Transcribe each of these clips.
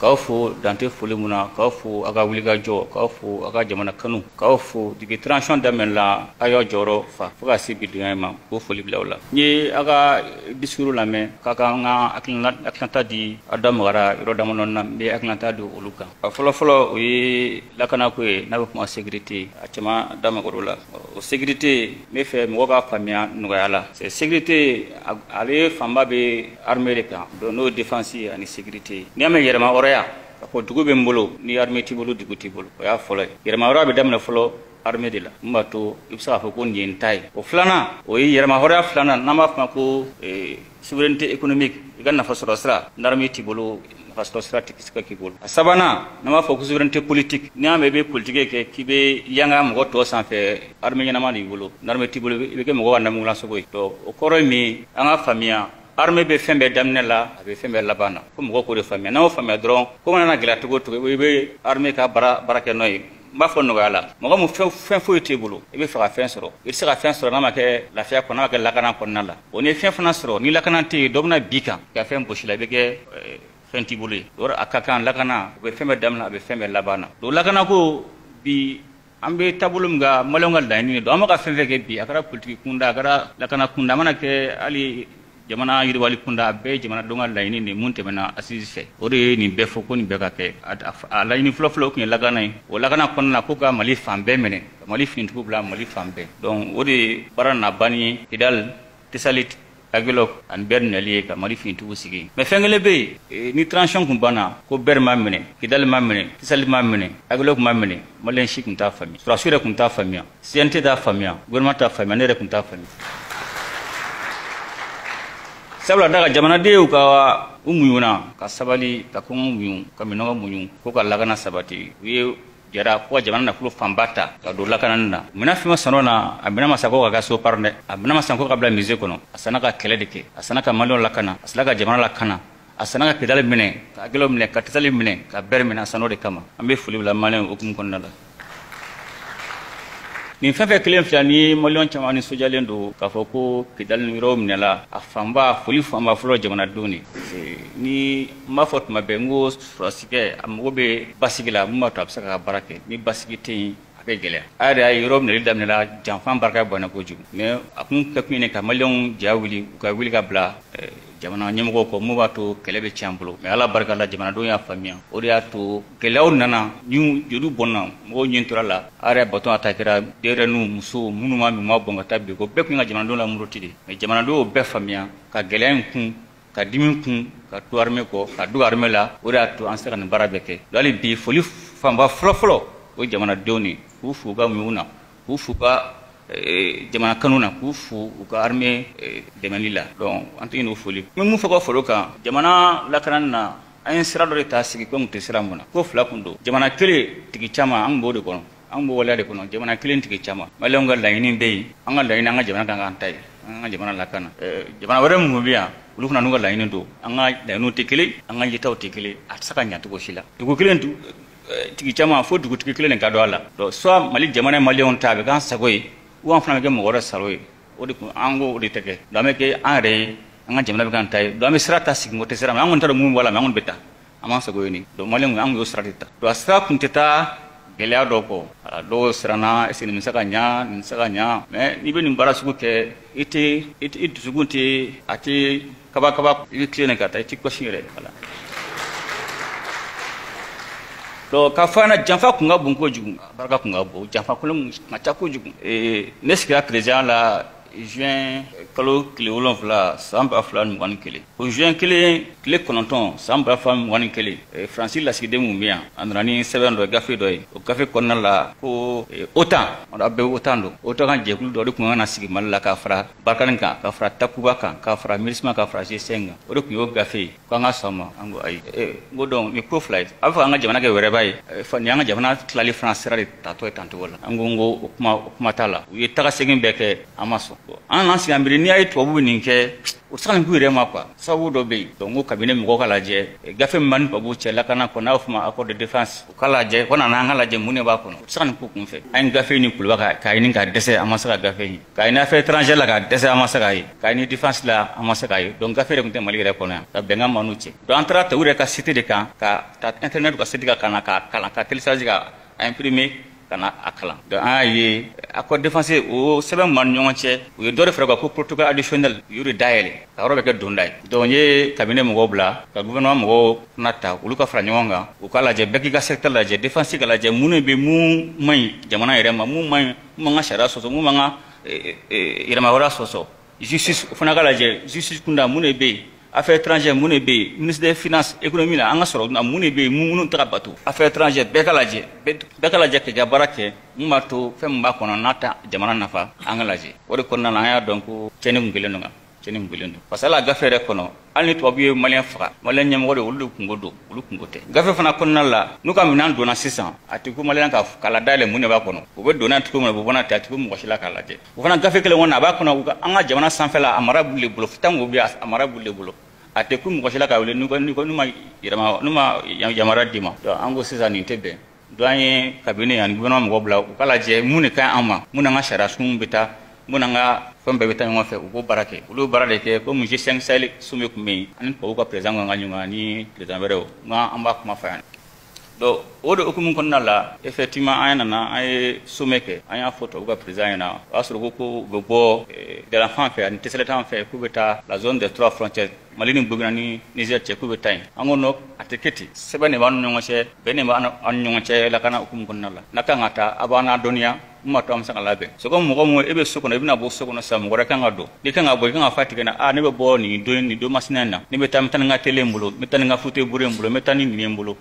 k'aw fo dante foli mun na k'aw fo a ka wulikajɔ k'aw fo a ka jamana kanu k'aw fo depuis transition daminɛ la a y'aw jɔyɔrɔ fa fo ka se bi dunya ma k'o foli bila aw la. N ye a ka discours lamɛn k'a ka n ka hakilinata di a da magara yɔrɔ damadɔ na n bɛ hakilinata di olu kan. A fɔlɔfɔlɔ o ye lakanako ye n'a bɛ kuma sécurité a caman da magara o la. O sécurité n bɛ fɛ mɔgɔw k'a faamuya nɔgɔya la. Sécurité ale fanba bɛ armée de kan donc n'o ye défense ani sécurité. N'i y'a mɛn yɛrɛma hɔrɔnya k'a fɔ dugu bɛ n bolo ni armée t'i bolo dugu t'i bolo o y'a fɔlɔ ye. Yɛrɛma hɔrɔnya bɛ daminɛ fɔlɔ armée de la mun b'a to i bɛ se k'a fɔ ko nin ye n ta ye. O filanan o ye yɛrɛma hɔrɔnya filanan n'an b'a fɔ ko souveraineté économique i ka nafa sɔrɔ sira ni armée t'i bolo nafa sɔrɔ sira tɛ se ka k'i bolo. A sabanan n'an b'a fɔ ko souveraineté politique n'i y'a mɛn i bɛ politique kɛ k'i bɛ yanga mɔgɔ tɔ sanfɛ armée ɲɛnama de b'i bolo ni armée t'i bolo i bɛ kɛ mɔgɔ ka namunulasogo ye. Donc o kɔrɔ ye min an ka faamuya armée bɛ fɛn bɛɛ daminɛ la a bɛ fɛn bɛɛ laban na ko mɔgɔw k'o de faamuya n'an y'o faamuya dɔrɔn ko mana gɛlɛya cogo o cogo i bɛ armée ka baara kɛ n'o ye. N b'a fɔ nɔgɔya la mɔgɔ min fɛn foyi t'e bolo i bɛ fɛ ka fɛn sɔrɔ i bɛ se ka fɛn sɔrɔ n'a ma kɛ lafiya kɔnɔ n'a ma kɛ lakana kɔnɔna la o ni fɛn fana sɔrɔ ni lakana tɛ yen dɔ bɛna b'i kan ka fɛn gosi la i bɛ kɛ fɛn t'i bolo ye o a ka kan lakana o bɛ fɛn bɛɛ daminɛ a bɛ fɛn bɛɛ laban na donc lakana ko bi an bɛ taabolo min kan maliyɛnw ka laɲini don an bɛ ka fɛn fɛn kɛ bi a kɛra politiki kunda a kɛra lakana kunda a mana kɛ hali jamana yiriwali kunda a bɛɛ ye jamanadenw ka laɲini de mun tɛmɛna assise fɛ o de ye nin bɛɛ fɔ ko nin bɛɛ ka kɛ a laɲini fɔlɔfɔlɔ o tun ye lakana ye o lakana kɔnɔna na ko ka mali fan bɛɛ minɛ ka mali finitigiw bila mali fan bɛɛ donc o de baara na ban ye kidali tesalit agilok ani bɛɛ nali ye ka mali finitigiw sigi mais fɛn kelen bɛ yen ni transition kun banna ko bɛɛ ma minɛ kidali ma minɛ tesalit ma minɛ agilok ma minɛ maliyɛn si kun t'a faamuya surasiw yɛrɛ kun t'a faamuya CNT t'a faamuya gouvernement t'a faamuya ne yɛrɛ kun t'a faamuya. Sabula daga jamanadenw ka u muɲuna ka sabali ka kɔngɔ muɲu ka minɔgɔ muɲu ko ka lakana sabati u ye jɛra ko ka jamana nafolo fanba ta ka don lakanani na mina fɛn sanɔ na a mina ma sa ko ka kɛ sopar dɛ a mina ma san ko ka bila musée kɔnɔ a sanna ka kɛlɛ de kɛ a sanna ka maliyɛnw lakana a sanna ka jamana lakana a sanna ka kidali minɛ ka agilɛw minɛ ka tesali minɛ ka bɛri minɛ a sanna o de kama an bɛ foli bila maliyɛnw hukumu kɔnɔna la. Nin fɛn fɛn kelen fila ni maliyɛn caman nisɔndiyalen don k'a fɔ ko kidali yɔrɔ minɛla a fanba foli fanba fɔlɔ jamanadenw de ni n b'a fɔ tuma bɛɛ n ko sɔrɔsikɛ a mago bɛ basigi la mun b'a to a bɛ se ka baara kɛ ni basigi tɛ yen a bɛ gɛlɛya a yɛrɛ y'a ye yɔrɔ minɛli daminɛla janfan barika banna kojugu mais a kun kɛ kun ye ka maliyɛnw ja wuli u ka wuli ka bila jamana ɲɛmɔgɔw kɔ mun b'a to kɛlɛ bɛ tiɲɛ an bolo mais ala barika la jamanadenw y'a faamuya o de y'a to gɛlɛyaw nana ni jeliw bɔnna mɔgɔw ɲɛ tora la a yɛrɛ baton a ta kɛra denɲɛrɛninw musow minnu ma min ma bɔn ka taa bi ko bɛɛ kun ka jamanadenw la muruti de mais jamanadenw y'o bɛɛ faamuya ka gɛlɛya in kun ka dimi kun ka to armée kɔ ka dogo armée la o de y'a to an sera ka nin baara bɛɛ kɛ hali bi foli fanba fɔlɔfɔlɔ o jamanadenw de k'u fo u ka muɲu na k'u fo u ka jamana kanu na k'u fo u ka armée dɛmɛli la donc an tɛ n'o foli n bɛ mun fɔ ka foro kan jamana lakanani na an ye sira dɔ de ta sigi ko n tun tɛ sira mun na ko fila kun don jamana kelen tigi caman an b'o de kɔnɔ an b'o waleya de kɔnɔ jamana kelen tigi caman maliyɛnw ka laɲini bɛ yen an ka laɲini an ka jamana kan k'an ta ye an ka jamana lakana jamana wɛrɛ minnu bɛ yan olu fana n'u ka laɲini don an ka laɲiniw tɛ kelen an ka yetaw tɛ kelen a tɛ se ka ɲɛ cogo si la dugu kelen tigi caman fo dugutigi kelen de ka don a la donc soit mali jamana ye maliyɛnw ta a bɛ k'an sago ye ou an fana bɛ kɛ mɔgɔ wɛrɛ saro ye o de kun an ko o de tɛ kɛ donc an bɛ kɛ an yɛrɛ ye an ka jamana bɛ k'an ta ye donc an bɛ sira ta sigi o tɛ sira mais an kɔni t'a dɔn mun b'a la mais an kɔni bɛ taa an b'an sago ye nin donc maliyɛnw an y'o sira de ta donc a sira kun tɛ taa gɛlɛya dɔw kɔ dɔw siranna est ce que nin bɛ se ka ɲa nin bɛ se ka ɲa mais n'i bɛ nin baara sugu kɛ i dusukun tɛ a tɛ kaba i bɛ tilen ka taa i tɛ kɔsi yɛrɛ voilà. Donc k'a fɔ an ɲɛna janfa kun ka bon kojugu barika kun ka bon janfa kolon ka ca kojugu ne sigira président la juin kalo tile 7 san 2021 o juin kelen tile 9 san 2021 Faransi lasigiden mun bɛ yan a nana ni sɛbɛn dɔ gafe dɔ ye o gafe kɔnɔna la ko OTAN a bɛɛ OTAN don OTAN ka jɛkulu dɔ de tun kan ka sigi Mali la k'a fara Barikani kan k'a fara Takuba kan k'a fara MINUSMA k'a fara G5 kan o de tun y'o gafe ye ko an ka sɔn ma an ko ayi n ko donc nin ko fila ye a bɛ fɔ an ka jamana kɛ wɛrɛba ye nin y'an ka jamana tilali fana sira de tatɔ ye tancogo la an ko o kuma t'a la u ye taga segin bɛɛ kɛ an ma sɔn an nan sigi ambiri ni ay tubabu nin kɛ o sakan ku yɛrɛ ma quoi sababu dɔ bɛ yen donc ko cabinet mɔgɔw ka lajɛ gafe min b'an ni tubabu cɛ lakana kɔnɔ n'a bɛ fɔ ma accord de défense o ka lajɛ ko nana an ka lajɛ mun de b'a kɔnɔ o sakan ku kun fɛ an ye gafe ni kuluba k'a ɲini ka dɛsɛ an ma se ka gafe ɲini k'a ɲini affaire étrangère la ka dɛsɛ an ma se k'a ye k'a ɲini défense la an ma se k'a ye donc gafe de tun tɛ Mali yɛrɛ kɔnɔ yan ka bɛnkan m'an n'u cɛ donc an taara tubabu yɛrɛ ka site de kan ka ta internet ka site kan ka na k'a kalan ka télécharger ka imprimer kana a kalan donc an y'a ye accord défense o sɛbɛn m'an ni ɲɔgɔn cɛ u ye dɔ de fara ko protocole additionnel u y'o de dayɛlɛ ka yɔrɔ bɛ kɛ donda ye donc n ye cabinet mɔgɔw bila ka gouvernement mɔgɔw fana ta olu ka fara ɲɔgɔn kan u ka lajɛ bɛɛ k'i ka secteur lajɛ défense ka lajɛ mun bɛ mun man ɲi jamana yɛrɛ ma mun man ka sariya sɔsɔ mun man ka yɛlɛma wɛrɛ sɔsɔ justice o fana ka lajɛ justice kunda mun de bɛ yen affaires étrangères mun de bɛ yen ministre des finances économie la an ka sɔrɔ mun de bɛ yen minnu tɛ ka bato affaires étrangères bɛɛ ka lajɛ k'i ka baara kɛ mun b'a to fɛn min b'a kɔnɔ n'a ta jamana nafa an ka lajɛ o de kɔnɔna na an y'a dɔn ko cɛnni kun kelen don cɛnni kun kelen don parce que hali a gafe yɛrɛ kɔnɔ hali ni tubabu ye maliyɛn faga maliyɛn ɲɛmɔgɔ de olu de kungo don olu kungo tɛ gafe fana kɔnɔna la n'u ka minɛn donna sisan a tɛ ko maliyɛn k'a la dayɛlɛ mun de b'a kɔnɔ u bɛ donna cogo min na u bɛ bɔ n'a tɛ a tɛ ko mɔgɔ si la k'a lajɛ o fana gafe kelen kɔnɔ a b'a kɔnɔ an ka jamana sanfɛla a mara b'olu de bolo tant que o bɛ yen a mara b'olu de bolo a tɛ ku mɔgɔ si la ka wele n'u ma yamaruya d'i ma donc an ko sisan nin tɛ bɛn donc an ye cabinet ani gouvernement mɔgɔw bila u ka lajɛ mun de ka ɲi an ma mun n'an ka sariya sun bɛ taa mun n'an ka fɛn bɛɛ bɛ taa ɲɔgɔn fɛ u b'o baara kɛ olu baara de kɛ komi G5 Sahel sommet kun bɛ yen ani tubabu ka président kan ka ɲɔgɔn ani président wɛrɛw an b'a kuma fɔ yan donc o de hukumu kɔnɔna la effectivement an nana an ye sommet kɛ an y'a fɔ tubabu ka président ɲɛna o y'a sɔrɔ ko u bɛ bɔ Dalanfan fɛ ani Tɛsɛlɛtan fɛ k'u bɛ taa la zone des 3 frontières Mali ni Burkina ni Niger cɛ k'u bɛ taa yen an ko non a tɛ kɛ ten sɛbɛn de b'an ni ɲɔgɔn cɛ bɛn de b'an ni ɲɔgɔn cɛ lakana hukumu kɔnɔna la n'a kan ka taa a b'an n'a dɔnniya mun b'a to an bɛ se ka labɛn c'est comme mɔgɔ mun e bɛ so kɔnɔ i bɛna bɔ so kɔnɔ sisan mɔgɔ wɛrɛ kan ka don n'i kan ka bɔ i kan ka fɔ a tigi ɲɛna ne bɛ bɔ nin don masina in na ne bɛ taa n bɛ taa ni n ka télé n bolo n bɛ taa ni n ka fauteuil bourré n bolo n bɛ taa ni nin ye n bolo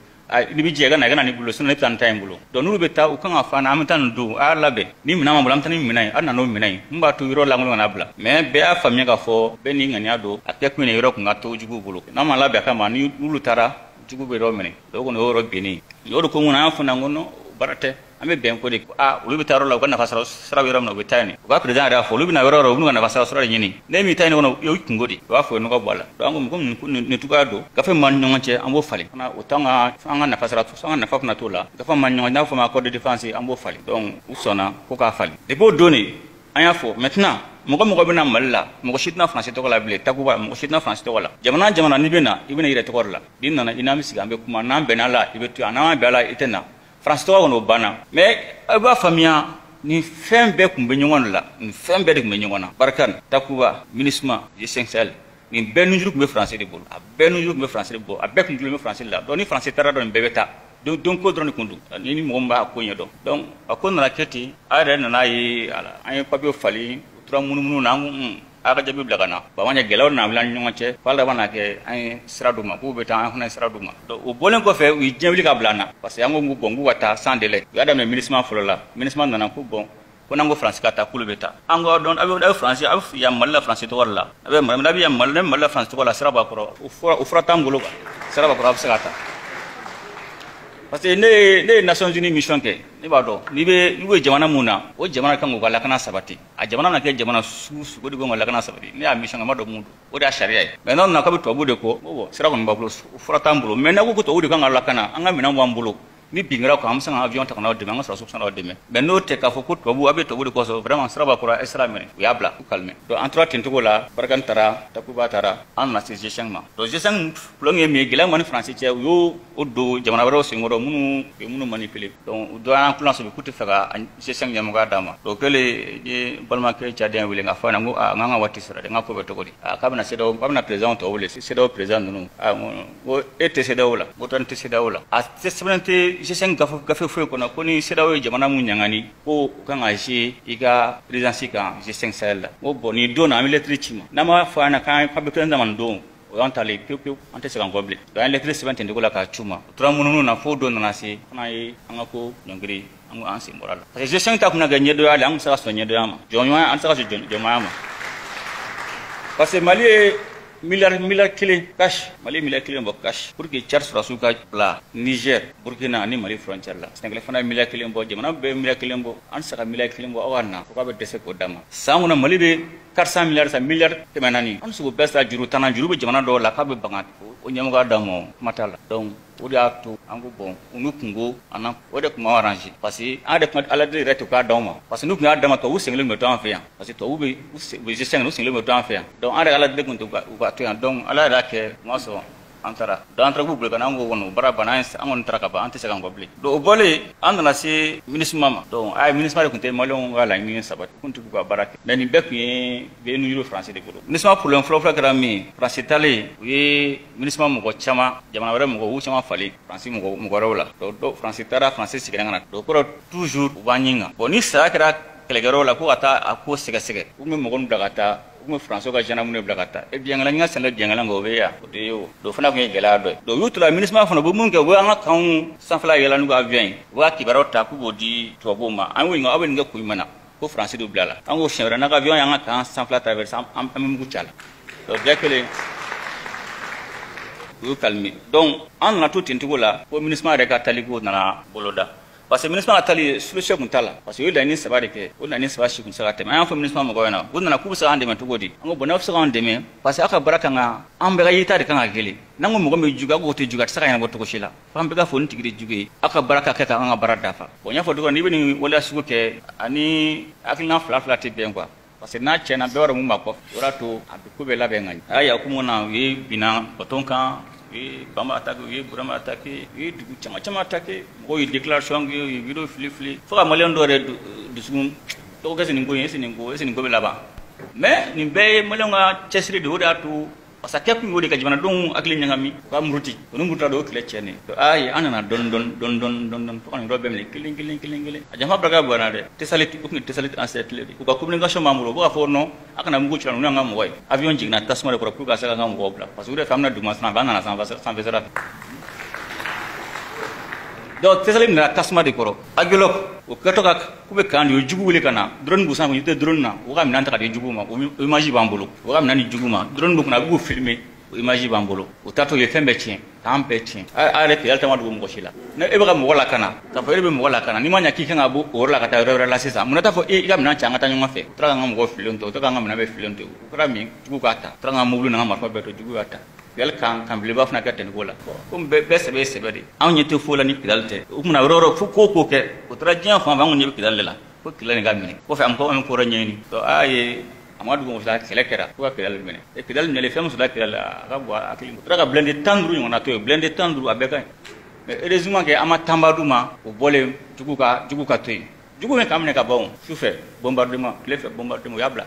ni bɛ jɛ ka na nin bolo sinon ne bɛ taa nin ta in bolo donc n'olu bɛ taa u kan ka fɔ an na an bɛ taa nin don a y'a labɛn ni minɛn b'an bolo an bɛ taa ni minɛn ye a nana o minɛn ye mun b'a to yɔrɔ lankolon kana bila mais bɛɛ y'a faamuya k'a fɔ bɛɛ n'i ŋaniya don a kɛ kun ye yɔrɔ kun ka to juguw bolo n'a ma labɛn a kama ni n'olu taara jugu bɛ yɔrɔ minɛ donc kɔni o yɔrɔ bennen o de ko mun na an y'a fɔ na ko non baara tɛ an bɛ bɛn ko de olu bɛ taa yɔrɔ la u ka nafa sira yɔrɔ min na u bɛ taa yen u ka président yɛrɛ y'a fɔ olu bɛ na yɔrɔ yɔrɔ u bɛ ka nafa sira de ɲini ne min ta yen kɔnɔ o ye kungo de u b'a fɔ nɔgɔ bɔ a la donc an ko nin cogoya don gafe min b'an ni ɲɔgɔn cɛ an b'o falen fana o t'an ka nafa sira an ka nafa fana t'o la gafe min b'an ni ɲɔgɔn cɛ n'a bɛ fɔ ma accord de défense an b'o falen donc u sɔnna ko k'a falen depuis o don de an y'a fɔ maintenant mɔgɔ bɛ na Mali la mɔgɔ si tɛna Faransi tɔgɔ la bilen Takuba mɔgɔ si tɛna Faransi tɔgɔ la jamana n'i bɛ na i bɛ na i yɛrɛ tɔgɔ de la n'i nana i n'an bɛ sigi an bɛ kuma n'an bɛnna la i bɛ to yan n'an bɛn a la i tɛ na Faransi tɔgɔ kɔni o banna mais a b'a faamuya nin fɛn bɛɛ tun bɛ ɲɔgɔn la nin fɛn bɛɛ de tun bɛ ɲɔgɔn na Barkhane Takuba MINUSMA G5 Sahel nin bɛɛ nujuru tun bɛ Faransi de bolo a bɛɛ nujuru tun bɛ Faransi de bolo a bɛɛ tun tulo bɛ Faransi la donc ni Faransi taara dɔn nin bɛɛ bɛ taa donc ko dɔrɔn de kun don ni mɔgɔ min b'a ko ɲɛdɔn donc a ko nana kɛ ten a yɛrɛ nana ye an ye papier falen u tora munumunu na a ka jaabi bila ka na bon an ye gɛlɛyaw nana wuli an ni ɲɔgɔn cɛ fo laban na kɛ an ye sira d'u ma k'u bɛ taa an fana ye sira d'u ma donc o bɔlen kɔfɛ u ye diɲɛ wuli ka bila an na parce que an ko bon k'u ka taa sans délai u y'a daminɛ MINUSMA fɔlɔ la MINUSMA nana ko bon ko n'an ko Faransi ka taa k'olu bɛ taa an ko donc a bɛ Faransi a bɛ yan Mali la Faransi tɔgɔ de la a bɛ yan Mali la Faransi tɔgɔ la sira b'a kɔrɔ o fura t'an bolo sira b'a kɔrɔ a bɛ se ka taa parce que ne ye Nations Unies mission kɛ ne b'a dɔn n'i bɛ jamana mun na o jamana kan k'u ka lakana sabati a jamana na kɛ jamana sugu de kan ka lakana sabati ne y'a mission kɛ n ma dɔn mun don o de y'a sariya ye mais n'aw nana k'a bɛ tubabu de kɔ bon sira kɔni b'a bolo fura t'an bolo mais n'a ko ko tubabu de kan ka lakana an ka minɛn b'an bolo ni bingara ko an bɛ se ka avion ta ka n'aw dɛmɛ an ka sɔrɔsiw n'aw dɛmɛ mais n'o tɛ k'a fɔ ko tubabu a bɛ tubabu de kɔsɔn vraiment sira b'a kɔrɔ a ye sira minɛ u y'a bila u calmer donc an tora ten cogo la Barkhane taara Takuba taara an nana se G5 ma donc G5 problème ye min ye gɛlɛya min ni Faransi cɛ u y'o don jamana wɛrɛw senkɔrɔ minnu manipuler donc u dɔ an kulan sɔrɔ k'u tɛ fɛ ka G5 ɲɛmɔgɔya d'a ma donc kɛlen ye balimakɛ Tchadien wele k'a fɔ a ɲɛna ko n k'an ka waati sera dɛ n ka ko bɛ cogo di k'a bɛna CEDEAO k'a bɛna président tɔw wele CEDEAO président ninnu ko e tɛ CEDEAO la ko tɔn tɛ CEDEAO la a sɛbɛnnen tɛ G5 gafe foyi kɔnɔ ko ni CEDEAO ye jamana mun ɲangani ko u kan ka jouer i ka présidence kan G5 Sahel la ko bon nin don na an bɛ lettre ci ma n'a ma fɔ an ɲɛna k'an ye papier kelen dama nin don o y'an talen pewu an tɛ se k'an kɔ bilen donc an ye lettre sɛbɛn ten cogo la k'a ci u ma u tora munumunu na fo don nana se fana ye an ka ko ɲɔngiri an ko an sen bɔra la parce que G5 ta kun na kɛ ɲɛdɔnya de an tun tɛ se ka sɔn ɲɛdɔnya ma jɔnɲɔgɔnya an tɛ se ka sɔn jɔnɲɔgɔnya ma parce que Mali ye milliard kelen cash Mali milliard kelen bo cash pour que Tchad sera sous la Niger Burkina ni Mali frontière la Sénégal fana milliard kelen bo jamana be milliard kelen bo an saka milliard kelen bo awana ko be dese ko dama samuna Mali be 400 milliards temanani an sugo besta juru tanan juru be jamana do la ka be bangat o nyamuga damo matala donc o dia to ango bon unu kungo ana o de kuma arrange parce que a de ala de reto ka dama parce que nous kuma dama to u sengle me to en fait parce que to u be je sengle u sengle me to en fait donc a de ala de kun to ba to donc ala da ke mo so antara d'entre vous blé kanango wono bara banance amon traka ba ante sekan goble do bole andana se ministre mama donc ay ministre ko te malon wala ni sabat kuntu ko baraka dani bekku be nu euro français de ko ministre pour l'inflation grami français talé oui ministre mama ko chama jamana wara mo ko chama fali français mo ko rawla do français tara français sigana do ko toujours wanyinga boni sa kra kelegero la ko ata ko sega ko me mo gon dagata ko français ka jana mun blakata e bien la nga sala bien la ngobe ya o de yo do fana ko gela do yutula ministre fana bo mun ke wo anga kan san fala yela nu avion wa ki barota ku bodi to boma an wi nga aben nga ku mana ko français do blala an go chevra na avion anga kan san fala traverse am mu chala do dekele vous calmer donc an na tout intigola ko ministre de ka taliko na boloda parce que ministre a tali solution kuntala parce que il ni sabari ke o ni sabashi kun sagate ma fa ministre mo goyana gunna ku sa ande men to godi ngo bona fa ande men parce que aka baraka nga ambe ga yita de kan agele nango mo me juga go te juga saka ngo to ko shila fambe ga fon tigiri juge aka baraka ke ka nga barada fa bonya fo do ni bini wala sugo ke ani akina fla te ben quoi parce que na chena be wara mu mako warato abe ko be labe ngani aya ku mo na wi bina botonka bama attaque burama attaque dugu chama attaque ko déclaration vidéo flip foka malen do re dusum to gasi ni ngo laba mais ni be malen nga chesri do datu parce que ko ngodi ka jibana don akli nyangami ko muruti ko muruta do kile chene to ay anana don foka ni robe mele killing ajama braga bona de tesalit en settle ko communication mamulo ko fo no akana mugo chira no ngam way avion jigna tasma ko ka saka ngam go bla parce que famna duma sana bana na san vezera do tesalim na tasma de koro agelo ko katoka kube kan yo jugu wele kana drone bu san ko yite drone na o kam nan ta de jugu ma o image bambolo o kam nan ni jugu ma drone bu na bu filmer o image bambolo o tato ye fembe tien tampe tien a re pe alta ma du mo shila na e ba mo wala kana ta fa e be mo wala kana ni ma nya ki kan abu o la kata re la sesa mo ta fo e kam nan changa ta nyoma fe tra ngam go filon to ka ngam na be filon to tra mi jugu kata tra ngam mo bulu na ngam ma be to jugu kata yel kan bile ba fana ka ten gola ko be sebe de an yete fola ni pidalte o muna roro fu ko ke o tra jian fa bangu ni pidalle la ko kilani ga mini ko fa am ko ranyeni to aye amadu mo sa kele kera ko pidalle mini e pidalle ne le fem so la pidalle ga bo akili tra ga blende tandru ngona to blende tandru abeka mais heureusement que ama tambaduma o bole jugu ka to jugu me kamne ka bon souffre bombardement le fait bombardement yabla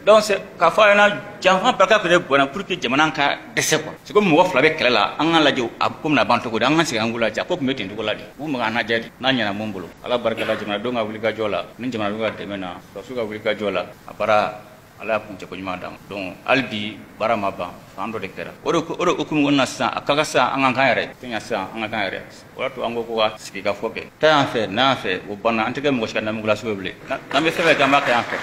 donc c'est ka fa na janfa barka ko de bona pour que jamana ka dese quoi c'est comme mo fla be kala an la jo akum na banto ko an se angula ja ko metin ko ladi bu ma na jadi na nyana mombolo ala barka la jamana do nga wuli ga jola nin jamana do ga temena so su ga wuli ga jola apara ala kun ko nyuma dam donc albi barama ba fando de kera odo okum wonna sa akaga sa an kan yare tinya sa an kan yare wala to ango ko wa siki ga foke ta en fait na fait o bana antike mo shika na mugula so bele na me febe gamba ka en fait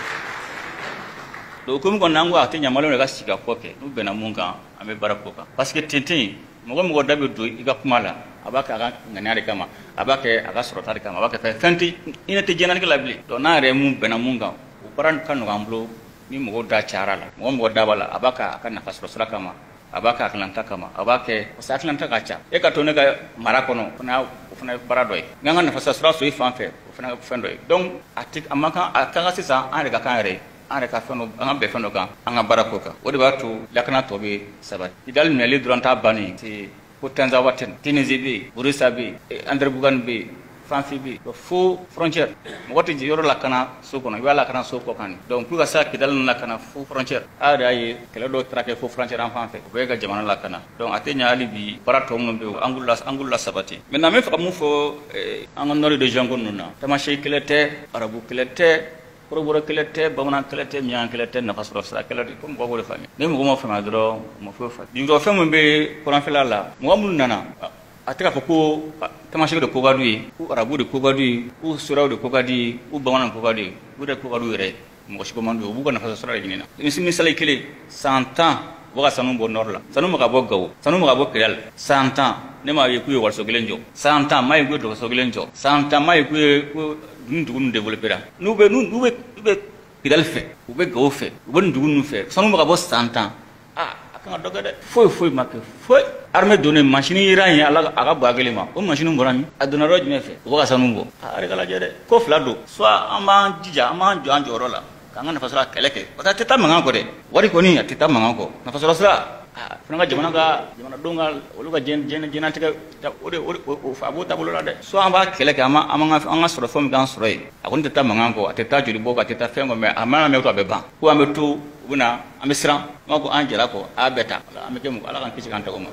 do kum ko nango ate nyamalo ne ga sika foke no bena munga ame barako ka parce que tintin mo dabe do iga kumala abaka ga nganyare kama abaka aga sorotari kama abaka fa fanti ina te jenan ke labli do na re mu bena munga o paran kanu gamblo ni mo da charala mo da bala abaka aka na fasrosra kama abaka aklanta kama abake aklanta kacha e ka to ne ga marakono na fana baradoy nganga na fasrosra so ifanfe fana fendoy donc atik amaka aka sisa an ga kan re an ka fɛn an bɛɛ fɛn dɔ kan an ka baara ko kan o de b'a to lakana tɔ bɛ sabati idali minɛli dɔrɔn t'a bannen c'est ko Tanzania ten Tunisie bɛ yen Burkina bɛ yen André-Bougane bɛ yen Fanfi bɛ yen fo frontière mɔgɔ tɛ yɔrɔ lakana so kɔnɔ i b'a lakana so kɔ kan donc pour que sa kidali lakana fo frontière a yɛrɛ y'a ye kɛlɛ dɔw taara kɛ fo frontière an fan fɛ o bɛ ka jamana lakana donc a tɛ ɲɛ hali bi baara tɔ minnu bɛ yen an k'u la sabati maintenant n bɛ fɛ ka mun fɔ an ka nord région ko ninnu na tamasɛki kɛlɛ tɛ arabu kɛlɛ tɛ koroboro kɛlɛ tɛ bamanan kɛlɛ tɛ miyan kɛlɛ tɛ nafasɔrɔ sira kɛlɛ tɛ ko mɔgɔ b'o de faamuya ni mɔgɔ ma faamuya dɔrɔn ma foyi faamuya jigijɔ fɛn min bɛ kuranfɛla la mɔgɔ minnu nana a tɛ k'a fɔ ko tamasɛki de ko ka d'u ye ko arabu de ko ka d'u ye ko suraw de ko ka d'u ye ko bamanan ko ka d'u ye u de ko ka d'u yɛrɛ mɔgɔ si ko man d'u ye u b'u ka nafa sɔrɔ de ɲini na misali kelen san 10 u ka sanu bɔ nord la sanu ma ka bɔ Gawo sanu ma ka bɔ Kidal san 10 ne m'a ye k'u ye wariso kelen jɔ san 10 m'a ye k'u ye dɔgɔtɔrɔso kelen jɔ san 10 m'a ye k'u ye ko dugu ninnu développera n'u bɛ Kidal fɛ u bɛ Gawo fɛ u bɛ nin dugu ninnu fɛ sanu ma ka bɔ san 10 a kan ka dɔ kɛ dɛ foyi ma kɛ foyi armée donné machine yira yen a ka bɔ a kelen ma o machine bɔra min a donna yɔrɔ jumɛn fɛ u bɛ ka sanu bɔ a yɛrɛ ka lajɛ dɛ ko fila don soit an b'an jija an b'an jɔ an jɔyɔrɔ la k'an ka nafasɔrɔ kɛlɛ kɛ parce que a tɛ taa mankan kɔ dɛ wari kɔni a tɛ taa mankan kɔ nafasɔrɔ sira fana ka jamanadenw ka olu ka jɛnatigɛ a b'o taabolo la dɛ soit an b'a kɛlɛ kɛ an ka sɔrɔ fɛn min k'an sɔrɔ yen a kɔni tɛ taa mankan kɔ a tɛ taa joli bɔ kɔ a tɛ taa fɛn kɔ mɛ a mana mɛn to a bɛ ban ko an bɛ to u bɛ na an bɛ siran an b'a fɔ an jɛra kɔ a bɛɛ ta an bɛ kɛ mun ala k'an kisi k'an tɔgɔ ma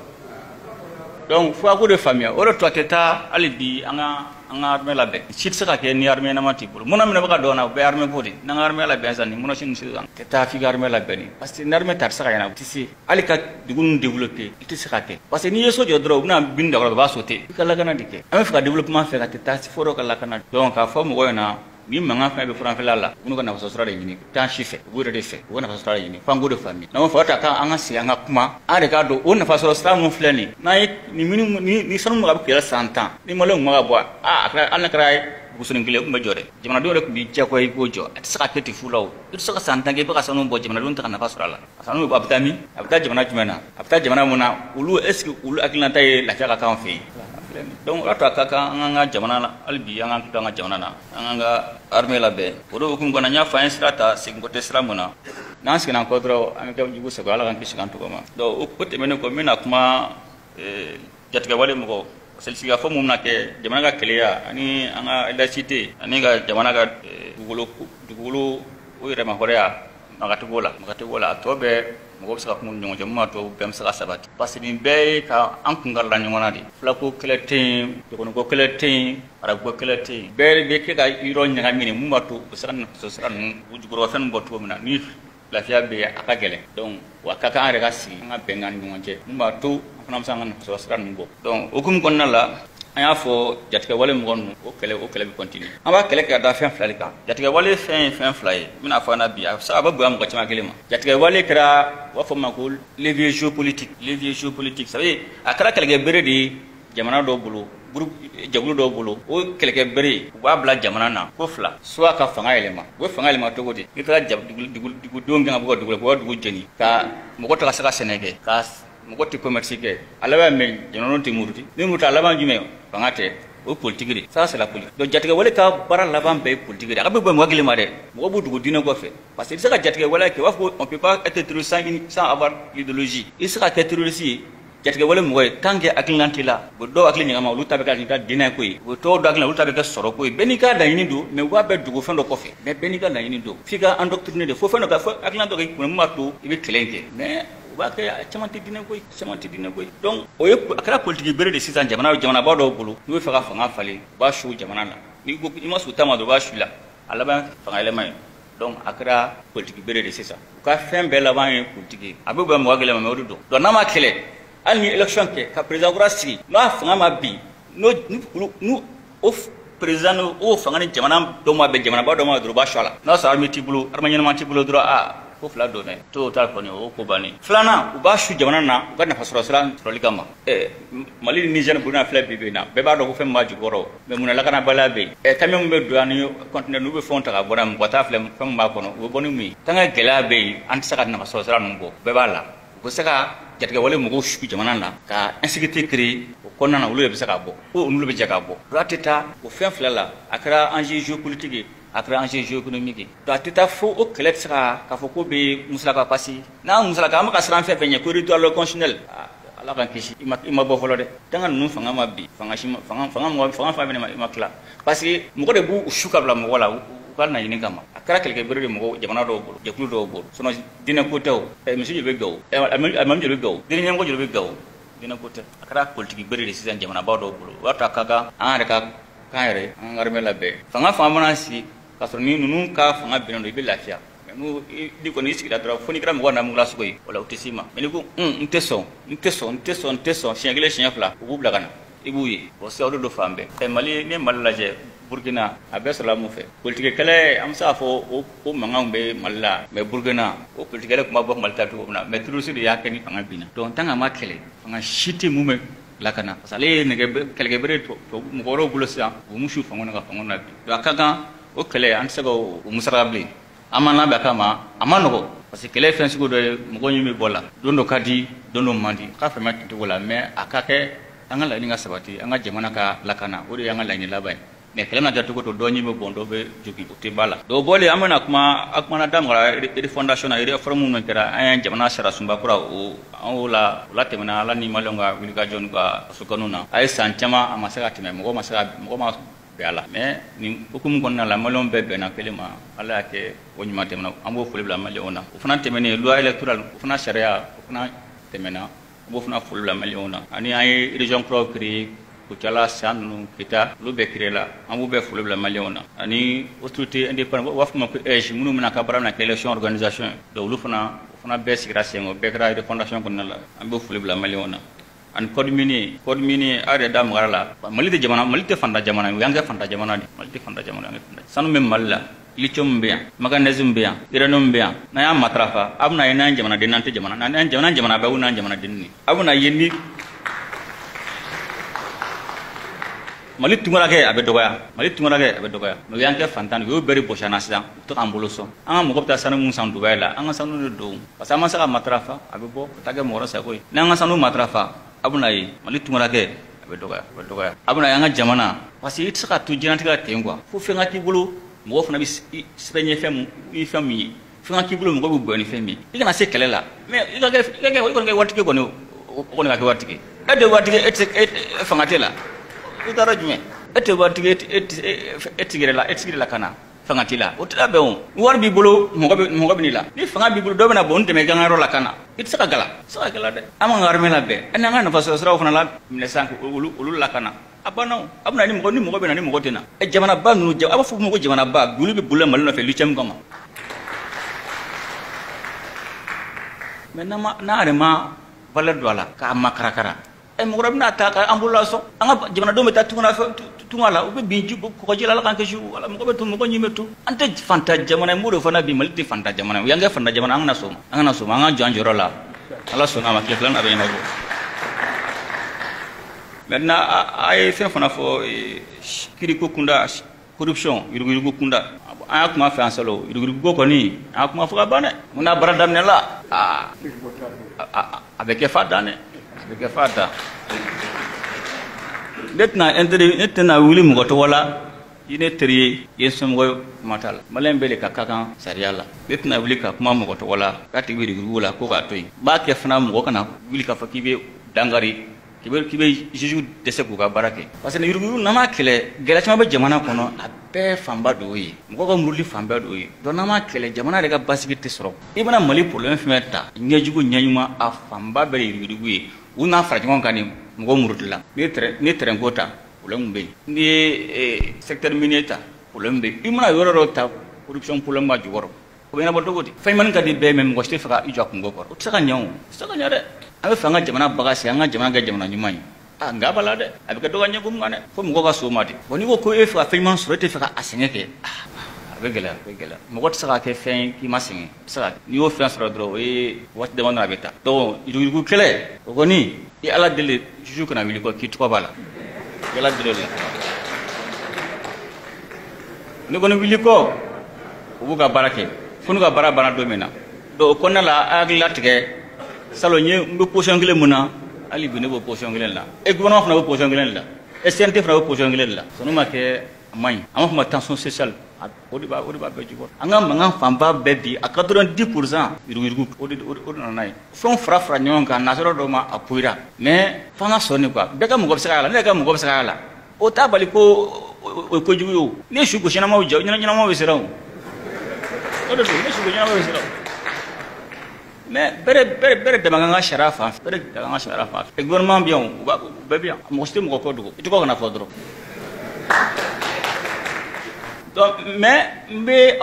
donc fo a ko de faamuya o de to a tɛ taa hali bi an ka armée labɛn si tɛ se ka kɛ ni armée ɲɛnama t'i bolo munna minɛ bɛ ka dɔn na o bɛɛ ye armée ko de n'an ka armée labɛn sisan nin munna si ninnu sisan tɛ taa f'i ka armée labɛn ni parce que ni armée ta tɛ se ka ɲɛna u tɛ se hali ka dugu ninnu développer i tɛ se ka kɛ parce que n'i ye so jɔ dɔrɔn u bɛna bin da kɔrɔ u b'a sauter i ka lakana de kɛ an bɛ fɛ ka développement fɛ ka tɛ taa fo dɔ ka lakana donc k'a fɔ mɔgɔw ɲɛna ni mankan fɛn bɛ furanfɛla la u n'u ka nafasɔrɔsira de ɲini taa si fɛ u b'o de fɛ u ka nafasɔrɔsira de ɲini f'an k'o de faamuya n'an b'a fɔ ka an ka sigi an ka kuma an yɛrɛ k'a dɔn o nafasɔrɔsira ninnu filɛ nin n'an ye ni sanu ma ka kɛlɛ san 10 ni maliyɛnw ma ka bɔ a kɛra hali n'a kɛra bugusonin kelen u tun bɛ jɔ dɛ jamanadenw yɛrɛ tun b'i diyagoya i k'o jɔ a tɛ se ka kɛ ten fu la o i tɛ se ka san 10 kɛ i bɛ ka sanu bɔ jamanadenw tɛ ka nafa sɔrɔ a la a sanu a bɛ taa min a bɛ taa jamana jumɛn na a bɛ taa jamana mun na olu est ce que olu hakilinata ye lafiya ka k'an fɛ yen donc o y'a to a ka kan an ka jamana la hali bi an ka an ka jamana na an ka armée labɛn o de hukumu kɔnɔ n y'a fɔ an ye sira ta seginko tɛ sira mun na n'an seginna an kɔ dɔrɔn an bɛ kɛ jugu sago ala k'an kisi k'an tɔgɔ ma donc o tɛmɛnen kɔ n bɛna kuma jatigɛwale mɔgɔw sigikafɔ mun bɛna kɛ jamana ka kɛlɛya ani an ka laïcité ani ka jamana ka dugukolo o yɛrɛma hɔrɔnya makatigiw la a tɔ bɛɛ mɔgɔ bɛ se ka kuma ɲɔgɔn cɛ mun b'a to bɛɛ bɛ se ka sabati parce que nin bɛɛ ye ka an kunkarila ɲɔgɔn na de filako kɛlɛ tɛ yen dɔgɔniko kɛlɛ tɛ yen arabuko kɛlɛ tɛ yen bɛɛ bɛ kɛ ka yɔrɔ ɲagami mun b'a to u bɛ se ka nafa sira ninnu u jukɔrɔ fɛn bɔ cogo min na ni lafiya bɛ yen a ka gɛlɛn donc wa ka kan an yɛrɛ ka sigi an ka bɛnkan ni ɲɔgɔn cɛ mun b'a to an fana bɛ se ka nafa sira ninnu bɔ donc hukumu kɔnɔna la an y'a fɔ jatigɛwale mɔgɔ ninnu o kɛlɛ bɛ continue an b'a kɛlɛ kɛ ka da fɛn fila de kan jatigɛwale fɛn ye fɛn fila ye n bɛna fɔ an na bi a bɛ bonya mɔgɔ caman kelen ma jatigɛwale kɛra u b'a fɔ ma ko levier géopolitique ça veut dire a kɛra kɛlɛkɛ bere de ye jamana dɔw bolo jɛkulu dɔw bolo o kɛlɛkɛ bere u b'a bila jamana na ko fila soit ka fanga yɛlɛma u bɛ fanga yɛlɛma cogo di i taara dugudenw kan ka bɔ ka dugu la k'u ka dugu jeni ka mɔgɔ ta ka se ka sɛnɛ kɛ ka mɔgɔ tɛ commerce kɛ a laban mɛ jamanadenw tɛ muruti ni muruti a laban jumɛn fanga tɛ o politique de ça c'est la politique donc jatigɛwale ka baara laban bɛɛ ye politique de a ka bɛ bɛn mɔgɔ kelen ma dɛ mɔgɔ b'u dogo diinɛ kɔfɛ parce que i tɛ se ka jatigɛwale kɛ u b'a fɔ on peut pas être terroriste sans avoir l'idéologie i tɛ se ka kɛ terroriste ye jatigɛwale mɔgɔ ye tant que hakilina t'i la u bɛ dɔw hakili ɲagama olu ta bɛ kɛ diinɛ ko ye u bɛ tɔw dɔ hakilina olu ta bɛ kɛ sɔrɔ ko ye bɛɛ n'i ka laɲini don mais u b'a bɛɛ dogo fɛn dɔ kɔfɛ mais bɛɛ n'i ka laɲini don f'i ka endoctriner de fo fɛn dɔ ka fɔ hakilina dɔ k'i kunna mun b'a to i bɛ kɛlɛ in kɛ mais u b'a kɛ caman tɛ diinɛ ko ye donc o ye a kɛra politiki bere de sisan jamanabaa dɔw bolo n'u bɛ fɛ ka fanga falen u b'a su jamana la n'i ko i ma sɔn ta ma dɔrɔn u b'a su la a laban fanga yɛlɛma ye donc a kɛra politiki bere de sisan u ka fɛn bɛɛ laban ye politiki ye a bɛ bɛn mɔgɔ kelen ma mais o de don donc n'a ma kɛlɛ hali ni élection kɛ ka président kura sigi n'a fanga ma bin n'o o président o fanga ni jamana dɔw ma bɛn jamanabaa dɔw ma dɔrɔn u b'a su a la n'a sɔrɔ armée t'i bolo armée ɲɛnama t'i bolo dɔrɔn ko fila don dɛ to ta kɔni o ko bannen filanan u b'a su jamana na u ka nafa sɔrɔ sira sɔrɔli kama mali ni Niger Burkina filɛ bi na bɛɛ b'a dɔn ko fɛn min b'a jukɔrɔ mais mun na lakanabaliya bɛ yen camion min bɛ don yan ni conteneur n'u bɛ fɛnw ta ka bɔ yan mɔgɔ t'a filɛ fɛn min b'a kɔnɔ u bɛ bɔ ni mun ye tant que gɛlɛya bɛ yen an tɛ se ka nafa sɔrɔ sira ninnu bɔ bɛɛ b'a la u bɛ se ka jatigɛwale mɔgɔw su jamana na ka insécurité créer o kɔnɔna na olu de bɛ se ka bɔ ko olu bɛ jɛ ka bɔ o tɛ taa o fɛn fila la a kɛra enjeu géopolitique ye a kɛra enjeu géoéconomique ye donc a tɛ taa fo o kɛlɛ tɛ se k'a fɔ ko bɛ musalaka parce que n'a musalaka an bɛ ka siran fɛn fɛn ɲɛ ko territoire constitutionnel ala k'an kisi i ma bɔ fɔlɔ dɛ tant que ninnu fanga ma bin fanga fɛn bɛ i ma tila parce que mɔgɔ de b'u su ka bila mɔgɔ la u ka laɲini kama a kɛra kɛlɛkɛ bere de mɔgɔ jamana dɔw bolo jɛkulu dɔw bolo sinon diinɛ ko tɛ o misi joli bɛ Gawo alimami joli bɛ Gawo diinɛ ɲɛmɔgɔ joli bɛ Gawo diinɛ ko tɛ a kɛra politiki bere de sisan jamanabaa dɔw bolo o y'a to a ka kan an yɛrɛ ka kan yɛrɛ an ka armée labɛn fanga mana sigi k'a sɔrɔ ni ninnu ka fanga binnen don i bɛ lafiya mais ni kɔni i sigira dɔrɔn fo n'i kɛra mɔgɔ namugula sugu ye o la u tɛ s'i ma mais n'i ko n tɛ sɔn siɲɛ kelen siɲɛ fila u b'u bila ka na i b'u ye o siraw do fan bɛɛ Mali ni Mali lajɛ Burkina a bɛɛ sɔrɔla mun fɛ politique kɛlɛ an bɛ se k'a fɔ o mankanw bɛ Mali la mais Burkina o politique kɛlɛ tun b'a bɔ Mali ta cogo min na mais terroriste de y'a kɛ ni fanga binna donc tant que a ma kɛlɛ fanga si tɛ mun bɛ lakana parce que ale ye kɛlɛkɛbere mɔgɔ wɛrɛw bolo sisan u musu fanga na ka fanga na bi donc a ka kan o kɛlɛ an tɛ se ka o musaka bilen an ma labɛn a kama a ma nɔgɔ parce que kɛlɛ ye fɛn sugu dɔ ye mɔgɔ ɲɛ bɛ bɔ la don dɔ ka di don dɔ man di k'a faamuya ten cogo la mais a ka kɛ an ka laɲini ka sabati an ka jamana ka lakana o de y'an ka laɲini laban ye mais kɛlɛ na kɛ cogo to dɔ ɲɛ bɛ bɔn dɔ bɛ jogin o tɛ ba la donc bɔlen an bɛna kumana da mara refondation na réforme min kɛra an ye jamana sara sunba kura o an o la tɛmɛna ala ni maliyɛnw ka wulikajɔ n'u ka sokɔnɔw na a ye san caman a ma se ka tɛmɛ mɔgɔ ma bɛn a la mais nin hukumu kɔnɔna la maliyɛnw bɛɛ bɛnna kelen ma ala y'a kɛ o ɲuman tɛmɛna an b'o foli bila maliyɛnw na o fana tɛmɛnen loi électorale o fana sariya o fana tɛmɛna an b'o fana foli bila maliyɛnw na ani an ye région kuraw créé Kucala san ninnu Kita olu bɛɛ créé la an b'u bɛɛ foli bila maliyɛnw na ani autorité indépendante u b'a fɔ o ma ko minnu bɛna ka baara bɛna kɛ élection organisation donc olu fana bɛɛ sigira sen o bɛɛ kɛra refondation kɔnɔna la an b'o foli bila maliyɛnw na ani code minier aw yɛrɛ da magara la Mali tɛ fanta jamana ye o y'an kɛ fanta jamana de Mali tɛ fanta jamana ye sanu bɛ Mali la lithium bɛ yan manganèse bɛ yan uranium bɛ yan n'an y'a matarafa a bɛna ye n'an jamanaden n'an tɛ jamana n'an jamana bɛɛ n'an jamanaden ni a bɛna ye ni Mali tunkarakɛ a bɛ dɔgɔya mais o y'an kɛ fantan de o y'o bɛɛ de bɔsi an na sisan u tɛ k'an bolo sɔn an ka mɔgɔ bɛ taa sanu mun san Dubaï la an ka sanu de don parce que an ma se ka matarafa a bɛ bɔ ka taa kɛ mɔgɔ wɛrɛ sago ye n'an ka sanu matarafa a bɛna ye Mali tunkarakɛ a bɛ dɔgɔya a bɛna ye an ka jamana parce que i tɛ se ka to diɲɛlatigɛ la ten quoi fo fɛn ka k'i bolo mɔgɔ fana bɛ sɛbɛn ɲɛ fɛn min ye fɛn ka k'i bolo mɔgɔ bɛ bonya ni fɛn min ye i kana se kɛlɛ la mais i kɔni kɛ waritigi kɔni o kɔni ka kɛ waritigi e tɛ waritigi e fanga tɛ la i taara jumɛn e tɛ waritigi e tigɛrɛ la ka na fanga t'i la o tɛ labɛn o wari b'i bolo mɔgɔ bɛ n'i la ni fanga b'i bolo dɔ bɛna bɔ n dɛmɛ i ka yɔrɔ la ka na i tɛ se ka gala dɛ an m'an ka armée labɛn an n'an ka nafasɔrɔ siraw fana la minɛ sisan olu lakana a banna o a bɛna ni mɔgɔ bɛ na ni mɔgɔ tɛ na jamanaba ninnu a b'a fɔ ko jamanaba olu bɛ boli Mali nɔfɛ lithium kama mais n'a yɛrɛ ma valeur don a la k'a makarakara mɔgɔ wɛrɛ bɛna ta k'an bolo lasɔn an ka jamanadenw bɛ taa tunga la u bɛ bin kɔgɔji la ala k'an kisi wala mɔgɔ bɛ to mɔgɔ ɲi bɛ to an tɛ fanta jamana ye n b'o de fana bi Mali tɛ fanta jamana ye o y'an kɛ fanta jamana an kana sɔn o ma an ka jɔ an jɔyɔrɔ la ala sɔnna a ma tile filanan a bɛ ɲɛnabɔ maintenant a ye fɛn fana fɔ kiriko kunda corruption yuruguyurugu kunda an y'a kuma fɛ an salo yuruguyurugu kɔni an y'a kuma fɔ ka ban dɛ mun n'a baara daminɛ la a bɛ kɛ fa dan dɛ a bɛ kɛ fa dan ne tɛna wuli mɔgɔ tɔgɔ la i ne teri ye i ye somɔgɔ ye kuma t'a la maliyɛn bɛɛ de ka kan sariya la ne tɛna wuli ka kuma mɔgɔ tɔgɔ la k'a tigi bɛ yuruguyurugu la ko k'a to yen n b'a kɛ fana mɔgɔ kana wuli k'a fɔ k'i bɛ dankari k'i bɛ juge dɛsɛ k'u ka baara kɛ parce que yuruguyurugu n'an m'a kɛlɛ gɛlɛya caman bɛ jamana kɔnɔ a bɛɛ fanba de y'o ye mɔgɔ ka muruli fan bɛɛ de y'o ye donc n'an m'a kɛlɛ jamana yɛrɛ ka basigi tɛ sɔrɔ i mana Mali problème fɛn ta ɲɛjugu ɲɛɲuman a fanba bɛɛ de ye yuruguyurugu ye u n'a fara ɲɔgɔn kan ni mɔgɔ murutila n'i ye terrain ko ta problème bɛ yen n'i ye secteur minier ta problème bɛ yen i mana yɔrɔ dɔ ta corruption problème b'a jukɔrɔ o bɛ ɲɛnabɔ cogo di fɛn ɲumanin ka di bɛɛ mais mɔgɔ si tɛ fɛ ka i jɔ a kungo kɔrɔ o tɛ se ka ɲɛ o tɛ se ka ɲɛ dɛ an bɛ fɛ an ka jamana bagasi an ka jamana kɛ jamana ɲuman ye nka a b'a la dɛ a bɛ kɛ dɔ ka ɲɛko mun kan dɛ fo mɔgɔ ka so ma de bon n'i ko e fɛ ka fɛn ɲuman sɔrɔ e tɛ fɛ ka a sɛgɛn kɛ a bɛ gɛlɛya mɔgɔ tɛ se ka kɛ fɛn k'i ma sɛgɛn n'i y'o fɛn sɔrɔ dɔrɔn o ye waati dama dɔrɔn a bɛ taa donc yuruguyurugu kɛlɛ o kɔni i ala deli juge kana wuli kɔ k'i tɔgɔ b'a la i ala deli o la ne kɔni wuli kɔ u b'u ka baara kɛ fo n'u ka baara banna don min na donc o kɔnɔna la a hakili latigɛ salon n bɛ position kelen mun na hali bi ne b'o position kelen la gouvernement fana b'o position kelen de la CNT fana b'o position kelen de la n'o ma kɛ a man ɲi an b'a fɔ ma tension sociale o de b'a bɛɛ jukɔrɔ an ka mankan fanba bɛɛ bi a 90% yuruguyurugu o de nana n'a ye fɛnw fara ɲɔgɔn kan nasɔrɔ dɔw ma a poyira mais f'an ka sɔn de quoi bɛɛ ka mɔgɔ bɛ se k'a la ne yɛrɛ ka mɔgɔ bɛ se k'a la o t'a bali ko o ye kojugu ye o ne ye su gosi ɲɛnamaw jɛ ɲɛnamaw bɛ siran o de don ne su gosi ɲɛnamaw bɛ siran mais bɛɛ dama kan ka sariya fan fɛ gouvernement bɛ yan o bɛɛ bɛ yan mɔgɔ si tɛ mɔgɔ kɔ dogo i tɔgɔ kana fɔ dɔrɔn donc mais n bɛ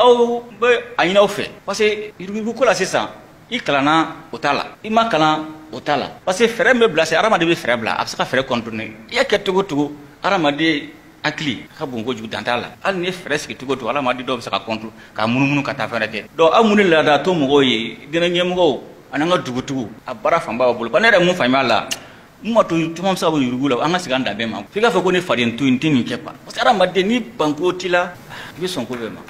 a ɲini aw fɛ parce que yuruguyurugu ko la sisan i kalanna o t'a la i ma kalan o t'a la parce que fɛɛrɛ min bɛ bila se hadamaden bɛ fɛɛrɛ bila a bɛ se ka fɛɛrɛ contourner i y'a kɛ cogo cogo hadamaden hakili ka bon kojugu dan t'a la hali ni ye fɛɛrɛ sigi cogo cogo hadamaden dɔw bɛ se ka contour ka munumunu ka taa fɛɛrɛ kɛ donc aw mun ni laada to mɔgɔw ye diinɛ ɲɛmɔgɔw ani an ka dugutigiw a baara fanba b'a bolo ba ne yɛrɛ mun faamuya la mun ma to caman bɛ se ka bɔ yurugu la an ka segin an danbe ma f'i k'a fɔ ko ne faden to yen n tɛ nin kɛ quoi parce que hadamaden ni banko t'i la i bɛ sɔn ko bɛɛ ma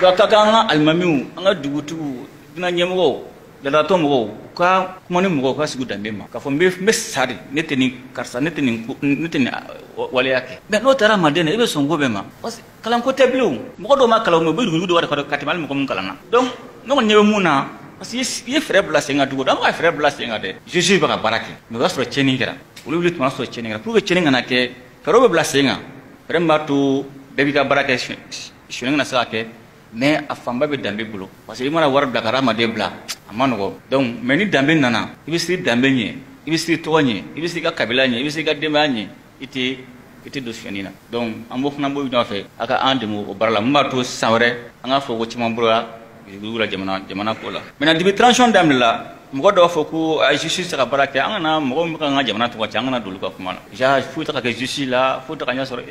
donc ka kan an ka alimamiw an ka dugutigiw diinɛ ɲɛmɔgɔw laadatɔ mɔgɔw u ka kuma ni mɔgɔw ka sigi danbe ma k'a fɔ n bɛ sa de ne tɛ nin karisa ne tɛ nin waleya kɛ mais n'o tɛ hadamaden na i bɛ sɔn ko bɛɛ ma parce que kalanko tɛ bilen mɔgɔ dɔw ma kalan o mɛ u bɛ yurugu dɔw de ka tɛmɛ hali mɔgɔ min kalanna donc ne kɔni ɲɛ bɛ mun na parce que i ye fɛɛrɛ bila sen kan cogo an b'a fɛɛrɛ bila sen kan dɛ juge bɛ ka baara kɛ mais o y'a sɔrɔ tiɲɛni kɛra olu wuli tuma sɔrɔ tiɲɛni kɛra pour que tiɲɛni kana kɛ fɛɛrɛw bɛ bila sen kan fɛɛrɛ min b'a to bɛɛ b'i ka baara kɛ suɲɛni kana se ka kɛ mais a fanba bɛ danbe bolo parce que i mana wari bila ka hadamaden bila a ma nɔgɔ donc mais ni danbe nana i bɛ siri danbe ɲɛ i bɛ siri tɔgɔ ɲɛ i bɛ siri i ka kabila ɲɛ i bɛ siri i ka denbaya ɲɛ i tɛ don suɲɛni na donc an b'o fana bɔ ɲɔgɔn fɛ a ka an dɛmɛ o baara la mun b'a to san wɛrɛ an k'a fɔ ko caman bɔra yurugu la jamana ko la maintenant depuis transition daminɛna mɔgɔ dɔw fɔ ko a justice tɛ ka baara kɛ an kana mɔgɔ min bɛ ka an ka jamana tɔgɔ cɛ an kana don olu ka kuma la ja foyi tɛ ka kɛ justice la foyi tɛ ka ɲɛ sɔrɔ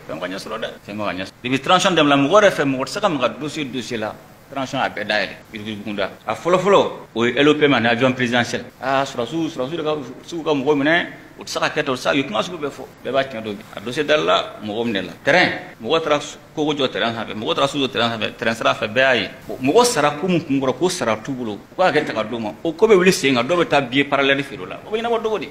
fɛn ka ɲɛ sɔrɔ dɛ fɛn ka ɲɛ sɔrɔ depuis transition daminɛna mɔgɔ yɛrɛ fɛ mɔgɔ tɛ se ka maga dossier la transition a bɛɛ dayɛlɛ yuruguyurugu a fɔlɔfɔlɔ o ye LOP ma ni avion présidentiel sɔrɔsiw de ka sugu ka mɔgɔw minɛ o tɛ se ka kɛ ten sa u ye kuma sugu bɛɛ fɔ bɛɛ b'a tiɲɛ dɔn bi a dossier dalila mɔgɔ minɛ la terrain mɔgɔ taara kogo jɔ terrain sanfɛ mɔgɔ taara so jɔ terrain sira fɛ bɛɛ y'a ye mɔgɔ sara ko min kun kɔrɔ ko sara t'u bolo u k'a kɛ ta ka d'u ma o ko bɛ wuli sen kan dɔw bɛ taa billet parallèle feere o la o bɛ ɲɛnabɔ cogo di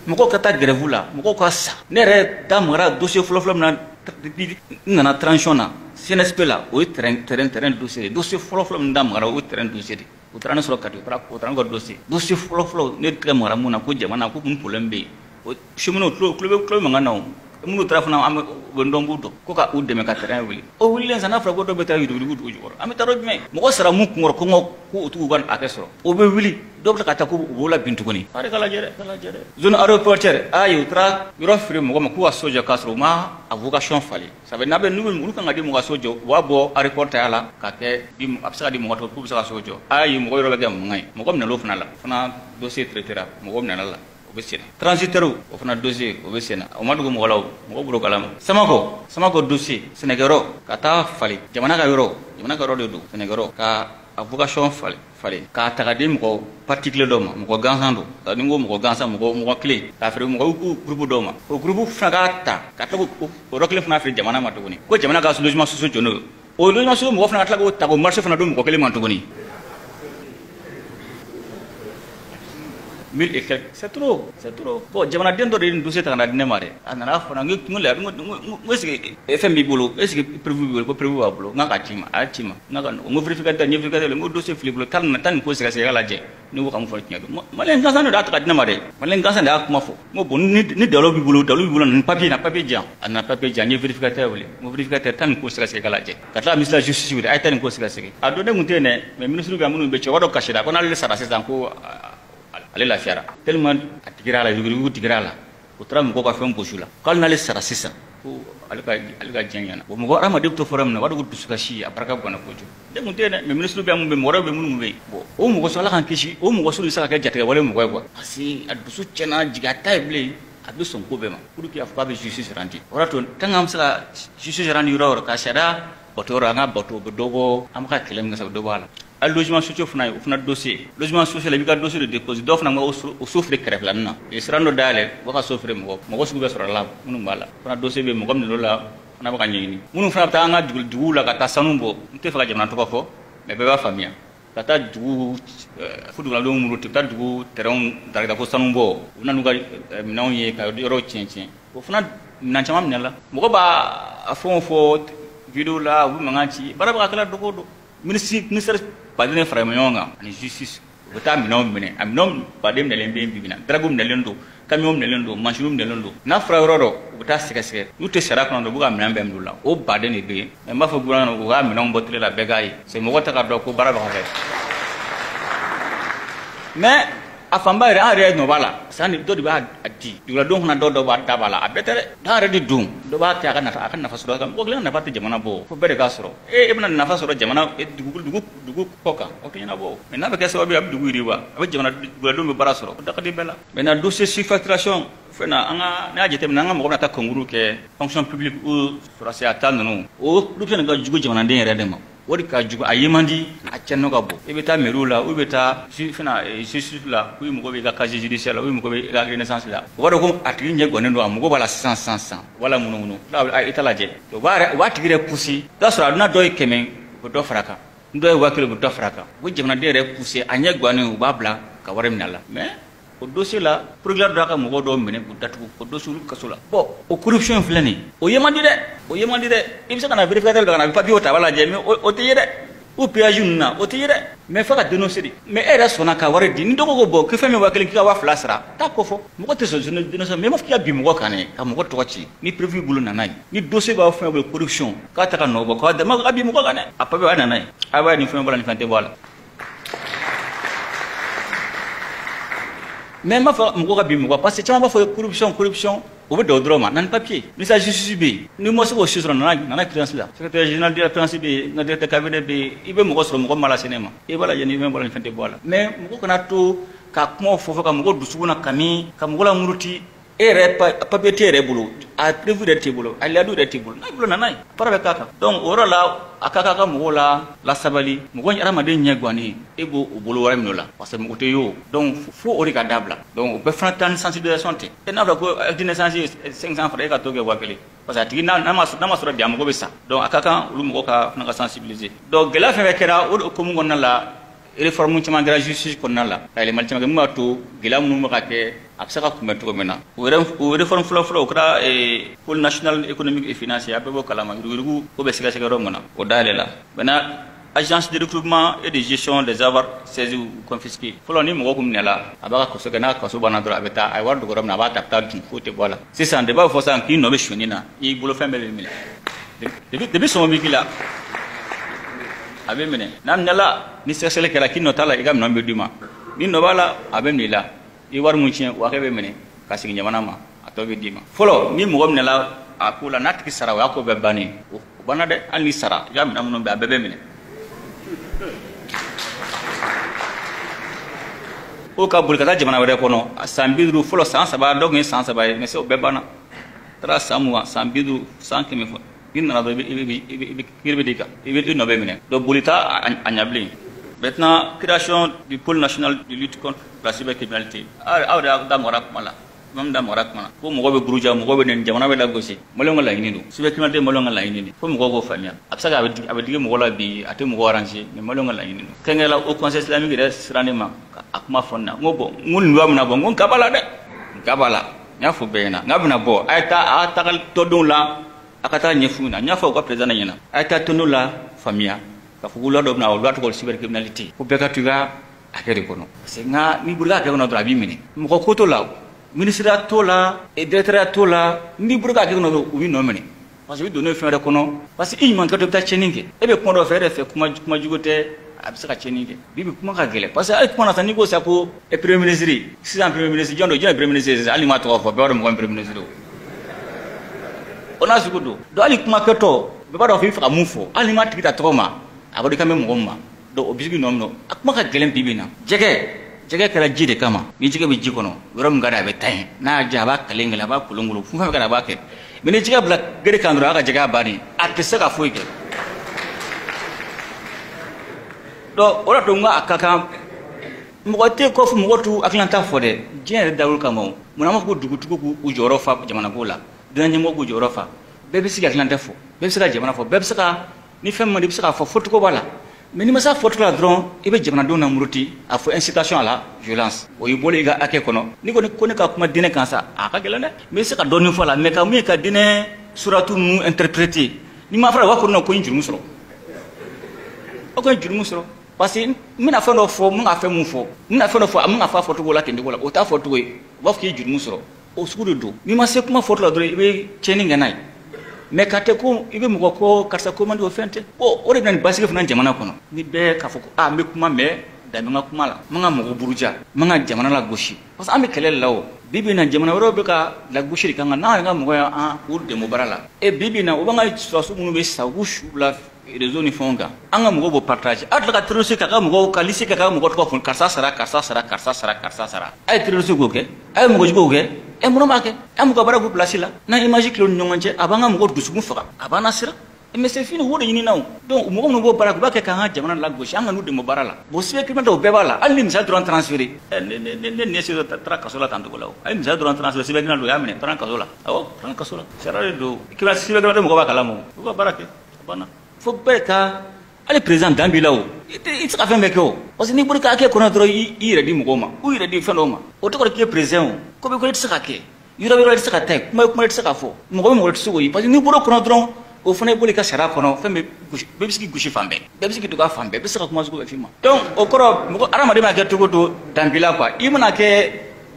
mɔgɔw ka taa grève la mɔgɔw ka sa ne yɛrɛ da magara dossier fɔlɔfɔlɔ min na n nana transition na CNSP la o ye terrain dossier de dossier fɔlɔfɔlɔ min da magara o ye terrain dossier de o taara ne sɔrɔ kati o taara ne ka dossier fɔlɔfɔlɔ ne tɛgɛ magara mun na ko jamana ko kun problème bɛ yen o cheminots tulo bɛ mankan na o minnu taara fana an bɛ dɔn b'u dɔn ko ka u dɛmɛ ka terrain wuli o wulilen sa n'a fɔra ko dɔw bɛ taa yurugu dugu jukɔrɔ an bɛ taa yɔrɔ jumɛn mɔgɔ sara mun kun kɔrɔ ko o tigiw ka hakɛ sɔrɔ o bɛ wuli dɔw bɛ ka taa ko u b'o la bin tuguni a de ka lajɛ dɛ zone aéroportuaire ayi u taara yɔrɔ feere mɔgɔ ma k'u ka so jɔ k'a sɔrɔ u ma a vocation falen ça fait n'a bɛ olu kan ka di mɔgɔ ka so jɔ u b'a bɔ aéroport ta la ka kɛ a bɛ se ka di mɔgɔ tɔ k'u bɛ se ka so jɔ ayi mɔgɔ yɔrɔ bɛ kɛ mankan ye mɔgɔ minɛ l'o fana la fana dossier traitera mɔgɔ minɛ la o bɛ senna transitaires o fana dossier o bɛ senna o ma dogo mɔgɔ la o mɔgɔ bolo kalama samako dossier sɛnɛkɛyɔrɔ ka taa falen jamana ka yɔrɔ de don sɛnɛkɛyɔrɔ ka a vocation falen k'a ta ka di mɔgɔ particulier dɔw ma mɔgɔ gansan don ka ni n ko mɔgɔ gansan mɔgɔ kelen k'a feere mɔgɔ groupe dɔw ma o groupe fana k'a ta ka tila o yɔrɔ kelen fana feere jamana ma tuguni ko jamana ka logement social jɔ n'o ye o logement social mɔgɔ fana ka tila k'o ta k'o marché fana don mɔgɔ kelen ma tuguni 1000 et quelques c'est trop bon jamanaden dɔ de ye nin dossier ta ka na di ne ma dɛ a nana fɔ n ko la n ko est-ce que fɛn b'i bolo est-ce que prévu b'i bolo ko prévu b'a bolo n ka ci ma a y'a ci ma n ka n ko vérificateur n ko dossier fili bolo taa nin ko sɛgɛsɛgɛ lajɛ ne ko ka mun fɔ tiɲɛ don maliyɛn gansan de y'a ta ka di ne ma dɛ maliyɛn gansan de y'a kuma fɔ n ko bon ni dalo b'i bolo nin papier di yan a nana papier di yan n ye vérificateur wele n ko vérificateur taa nin ko sɛgɛsɛgɛ lajɛ ka tila ministre de la justice wele a ye taa nin ko sɛgɛsɛgɛ a don ne kun tɛ yen dɛ mais ministre ka minnu bɛ cɛ o dɔ kasira ko n'ale sara sisan ko ale lafiyara tellement a digira la yurugu digira la o taara mɔgɔw ka fɛn gosi la k'ale n'ale sara sisan ko ale ka diɲɛ ɲɛna bon mɔgɔ hadamaden bɛ to fɔra min na o b'a dɔn ko dusukasi a barika bɔnna kojugu ne kun tɛ yen dɛ mais ministre bɛ mun bɛ yen mɔgɔ wɛrɛ bɛ minnu bɛ yen bon o mɔgɔ sɔrɔ ala k'an kisi o mɔgɔ sugu bɛ se ka kɛ jatigɛ wale mɔgɔ ye quoi parce que a dusu tiɲɛna jigi a ta ye bilen a bɛ sɔn ko bɛɛ ma pour que a fɔ k'a bɛ justice rendre o y'a to tant qu'an bɛ se ka justice rendre yɔrɔ o yɔrɔ ka sariya bato yɔrɔ an ka bato o bɛ dɔ bɔ an bɛ ka kɛlɛ min kɛ sa o bɛ dɔ bɔ a la a logement social fana ye o fana dossier logement social i b'i ka dossier de déposer dɔw fana o so feere kɛrɛfɛlanin na u ye siran dɔ dayɛlɛ u b'a ka so feere mɔgɔ sugu bɛ sɔrɔ a la minnu b'a la fana dossier bɛ mɔgɔ minɛ o la fana bɛ ka ɲɛɲini minnu fana bɛ taa an ka duguw la ka taa sanu bɔ n tɛ fɛ ka jamana tɔgɔ fɔ mais bɛɛ b'a faamuya ka taa dugu fo duguladenw muruti u bɛ taa dugu terrain darida ko sanu bɔ u na n'u ka minɛnw ye ka yɔrɔ tiɲɛ o fana minɛn caman minɛ la mɔgɔ b'a fɛnw fɔ video la u bɛ mankan ci baara bɛ ka kɛla dogo don ministère baden fara ɲɔgɔn kan ani justice u bɛ taa minɛnw minɛ a minɛnw baden minɛlen bɛ bi na drapeau minɛlen don camion minɛlen don machine minɛlen don n'a fɔra yɔrɔ dɔ u bɛ taa sɛgɛsɛgɛ n'u tɛ sariya kɔnɔ dɔrɔn u b'u ka minɛn bɛɛ minɛ u la o baden de bɛ yen mais n b'a fɔ gouvernement u ka minɛnw bɔ tile la bɛɛ k'a ye c'est mɔgɔ tɛ ka dɔn ko baara bɛ ka kɛ mais a fanba yɛrɛ an yɛrɛ nɔ b'a la san dɔ de b'a di duguladenw fana dɔ b'a da b'a la a bɛɛ tɛ dɛ n'a yɛrɛ de dun dɔ b'a kɛ a ka nafa sɔrɔ mɔgɔ kelen nafa tɛ jamana bɔ fo bɛɛ de k'a sɔrɔ e bɛna nafa sɔrɔ jamana dugu kɔ kan o tɛ ɲɛnabɔ mɛ n'a bɛ kɛ sababu ye a bɛ dugu yiriwa a bɛ jamana duguladenw bɛ baara sɔrɔ o dakaden bɛɛ la maintenant dossier surfacturation fɛn na an ka n'a jateminɛ an ka mɔgɔ bɛna taa concours kɛ fonction publique ou sɔrɔsiya ta ninnu o fɛn ka jugu jamanaden yɛrɛ de ma o de ka jugu a ye man di a cɛnni ka bɔ i bɛ taa mairie la ou bɛ taa justice la ou mɔgɔ bɛ i ka casier judiciaire la ou mɔgɔ bɛ i ka renaissance la o b'a dɔn ko a tigi ɲɛ gannen don a mago b'a la sisan wala munumunu i ta lajɛ o b'a tigi yɛrɛ pousser n'a sɔrɔ a duna dɔ ye 100 o bɛ dɔ fara a kan n dɔ ye 1000 o bɛ dɔ fara a kan o jamanaden yɛrɛ pousser a ɲɛ gannen u b'a bila ka wari minɛ a la mais o dossier la procureur dɔ ka mɔgɔ dɔw minɛ k'u datugu o dossier olu kaso la bon o corruption filɛ nin o ye man di dɛ i bɛ se ka na vérificateur dɔ ka na a bɛ papier ta a b'a lajɛ mais o tɛ ye dɛ o péage ninnu na o tɛ ye dɛ mais fo ka dénoncer de mais e yɛrɛ sɔnna ka wari di ni dɔgɔ ko bon ko fɛn min waa kelen k'i ka 2000 sara taa ko fɔ mɔgɔ tɛ sɔn dénoncer mais i m'a fɔ k'i ka bin mɔgɔ kan dɛ ka mɔgɔ tɔgɔ ci ni prévu bolo nana ye ni dossier b'a fɛn bolo corruption k'a ta ka nɔ bɔ k'a dama ka bin mɔgɔ kan dɛ a papier a nana ye a b'a nin fɛn bɔ la nin fɛn tɛ bɔ a la mais m'a fɔ mɔgɔ ka bin mɔgɔ parce que caman b'a fɔ corruption o bɛ dɔw dɔrɔn ma na ni papier ministère justice bɛ yen ni ma se k'o si sɔrɔ nana créance la secrétaire général de la créance bɛ yen nka directeur cabinet bɛ yen i bɛ mɔgɔ sɔrɔ mɔgɔ ma lase ne ma i b'a lajɛ ni fɛn bɔra ni fɛn tɛ bɔ a la mais mɔgɔ kana to ka kuma fɔ ka mɔgɔ dusukun na kami ka mɔgɔ la muruti e yɛrɛ papier tɛ yɛrɛ bolo a prévu yɛrɛ t'i bolo a ladu yɛrɛ t'i bolo n'a bolo nana ye baara bɛ k'a kan donc o yɔrɔ la a ka ka mɔgɔw la sabali mɔgɔ ye adamaden ɲɛ gannen e b'o o bolo wɛrɛ minɛ o la parce que mɔgɔ tɛ ye o donc fo o de ka dabila donc o bɛɛ fana taa ni sensibilisation tɛ e n'a fɔra ko acte de naissance ye 500 francs e ka t'o kɛ 1000 parce que a tigi n'a ma sɔrɔ bi a mɔgɔ bɛ sa donc a ka kan olu mɔgɔ ka fana ka sensibiliser donc gɛlɛya fɛn fɛn kɛra o hokumu kɔnɔna la réforme caman kɛra justice kɔnɔna la ka yɛlɛmali caman kɛ min b'a to gɛlɛya minnu bɛ ka kɛ a bɛ se ka kunbɛn cogo min na o réforme fɔlɔ o kɛra pôle national économique et financier a bɛɛ b'o kalama yuruguyurugu ko bɛ sɛgɛsɛgɛ yɔrɔ min na o dayɛlɛ la maintenant agence de recrutement et de gestion des avoirs saisis ou confisqués fɔlɔ ni mɔgɔ kun minɛla a b'a ka kaso kɛ n'a ka kaso banna dɔrɔn a bɛ taa a ye wari dogo yɔrɔ min na a b'a ta a bɛ taa dun foyi tɛ bɔ a la sisan de b'a fɔ sisan k'i nɔ bɛ sonyani na i bolofɛn bɛɛ bɛ minɛ depuis sɔngɔ bɛ k'i la a bɛ minɛ n'a minɛla ni sɛgɛsɛgɛli kɛra k'i nɔ t'a la i ka minɛn bɛ d'i ma ni nɔ b'a la a bɛ minɛ i la i wari mun tiɲɛ o hakɛ bɛ minɛ ka segin jamana ma a tɔ bɛ d'i ma fɔlɔ ni mɔgɔ minɛla a ko la n'a tigi sara o y'a ko bɛɛ bannen o banna dɛ hali ni sara i ka minɛn minnu bɛ a bɛɛ bɛ minɛ o ka boli ka taa jamana wɛrɛ kɔnɔ san 50 fɔlɔ san 3 dɔw tun ye san 3 ye mais o bɛɛ banna taara san 20 san 50 san 100 fɔ i nana dɔrɔn i bɛ kiri bɛ d'i kan i nɔ bɛ minɛ donc boli t'a a ɲɛ bilen maintenant création du pôle national de lutte contre la cybercriminalité aw de y'a da mɔgɔra kuma la même da mɔgɔra kuma na ko mɔgɔ bɛ buruja mɔgɔ bɛ nin jamana bɛ lagosi maliyɛnw ka laɲini don cybercriminalité maliyɛnw ka laɲini de fo mɔgɔw k'o faamuya a bɛ se ka a bɛ digi mɔgɔ la bi a tɛ mɔgɔ arranger mais maliyɛnw ka laɲini don kɛrɛnkɛrɛnnenya la au conseil islamique yɛrɛ siran ne ma a kuma fɔ n na n ko bon n ko nin b'a mina bɔ n ko n ka b'a la dɛ n ka b'a la n y'a fɔ bɛɛ ɲɛna n k'a bɛna bɔ a ye taa a taga tɔdenw la a ka taa ɲɛf'u ɲɛna n y'a fɔ u ka président ɲɛna a ye taa tɔndenw la faamuya ka fɔ ko wula dɔ bɛna o wula tɔgɔ cybercriminalité ko bɛɛ ka to i ka hakɛ de kɔnɔ parce que nka n'i bolo ka hakɛ kɔnɔ dɔrɔn a b'i minɛ mɔgɔ ko t'o la ministère t'o la directeur t'o la n'i bolo ka hakɛ kɔnɔ dɔrɔn u b'i nɔ minɛ parce que i donnen fɛn wɛrɛ kɔnɔ parce que i ɲuman kɛ dɔ bɛ taa tiɲɛni kɛ e bɛ kuma dɔ fɛ e yɛrɛ fɛ kuma jugu tɛ a bɛ se ka tiɲɛni kɛ bi kuma ka gɛlɛn parce que hali kuma na sisan n'i ko sisan ko premier ministre sisan premier ministre jɔn don jɔn ye premier ministre sisan hali n'i ma tɔgɔ fɔ bɛɛ b'a dɔn mɔgɔ min premier ministre o n'a sugu don donc hali kuma kɛtɔ bɛɛ b'a dɔn f'i fɛ ka mun fɔ hali n'i ma tigi ta tɔgɔ ma a ko i kan bɛ mɔgɔ min ma donc o bisigi nɔ minɛ a kuma ka gɛlɛn bi na jɛgɛ kɛra ji de kama ni jɛgɛ bɛ ji kɔnɔ yɔrɔ min ka di a bɛ taa yen n'a y'a diya a b'a kalen kelen a b'a kolon fɛn fɛn ka di a b'a kɛ mais ni jɛgɛ bila gere kan dɔrɔn a ka jɛgɛ bannen a tɛ se ka foyi kɛ donc o de to n ko a ka kan mɔgɔ tɛ kɔ fɔ mɔgɔ t'u hakilina fɔ dɛ diɲɛ yɛrɛ dabolo kama o munna an b'a fɔ ko dugutigiw k'u jɔyɔrɔ fa jamanako la dunan ɲɛmɔgɔ k'u jɔyɔrɔ fa bɛɛ bɛ se ka hakilina fɔ bɛɛ bɛ se ka jamana fɔ bɛɛ bɛ se ka ni fɛn man di i bɛ se k'a fɔ fɔcogo b'a la mais n'i ma se a fɔcogo la dɔrɔn i bɛ jamanadenw namuruti a fɔ incitation à la violence o y'i bolo i ka hakɛ kɔnɔ ni ko ne ka kuma diinɛ kan sa a ka gɛlɛn dɛ mais i bɛ se ka dɔɔnin fɔ a la mais ka mun ye ka diinɛ suratu ninnu interpréter ni ma fɔra u b'a fɔ ko n ye jurumu sɔrɔ aw ko n ye jurumu sɔrɔ parce que n bɛna fɛn dɔ fɔ n bɛna fɛn mun fɔ n bɛna fɛn dɔ fɔ a bɛ ka fɔ a fɔcogo la ten cogo la o t'a fɔcogo ye u b'a fɔ k'i ye jurumu sɔrɔ o sugu de don n'i ma se kuma fɔcogo la dɔrɔn i bɛ tiɲɛni kɛ n'a ye mais ka tɛ ko i bɛ mɔgɔ ko karisa ko man di o fɛn tɛ o de bɛ na ni basigi fana jamana kɔnɔ ni bɛɛ k'a fɔ ko n bɛ kuma mais danbe kuma la manga mo buruja manga jamana la goshi parce que ambe kele lawo bibi na jamana woro be ka la goshi kan na nga mo ya urde mo barala e bibi na obanga so munu be sa gushu la réseau ni fonga anga mo bo partage atla ka terose ka mo ka lisi ka mo ko fon karsa sara ay terose go ke ay mo go ke e mo ma ke am ko bara go place la na image kilo nyonje abanga mo dusu mu faka abana sira mais c'est fini wodo yini naw donc mo no bo bara ko bakke kan jamana la gauche anga nu de mo barala bo sibe ki mata o bebala al ni misal droit transférer ne se tra kasola tanto ko law ay misal droit transférer sibe na lo yamne tra kasola awo tra kasola sera do ki la sibe ga mo ko bakala mo ko barake bana fo beka ale président Gambia o it's ka femme ko parce que ni buri ka ke ko na dro i redi mo ma u redi fenoma o to ko ke président ko be ko tsaka ke yura be ko tsaka tek kuma tsaka fo mo ko mo tsugo yi parce que ni buri ko na dro o fana boli ka sara kono femme be bisiki gushi fambe be bisiki to ka fambe be saka kuma zugo be fima donc o koro mo arama de ma ke to to Gambia quoi imana ke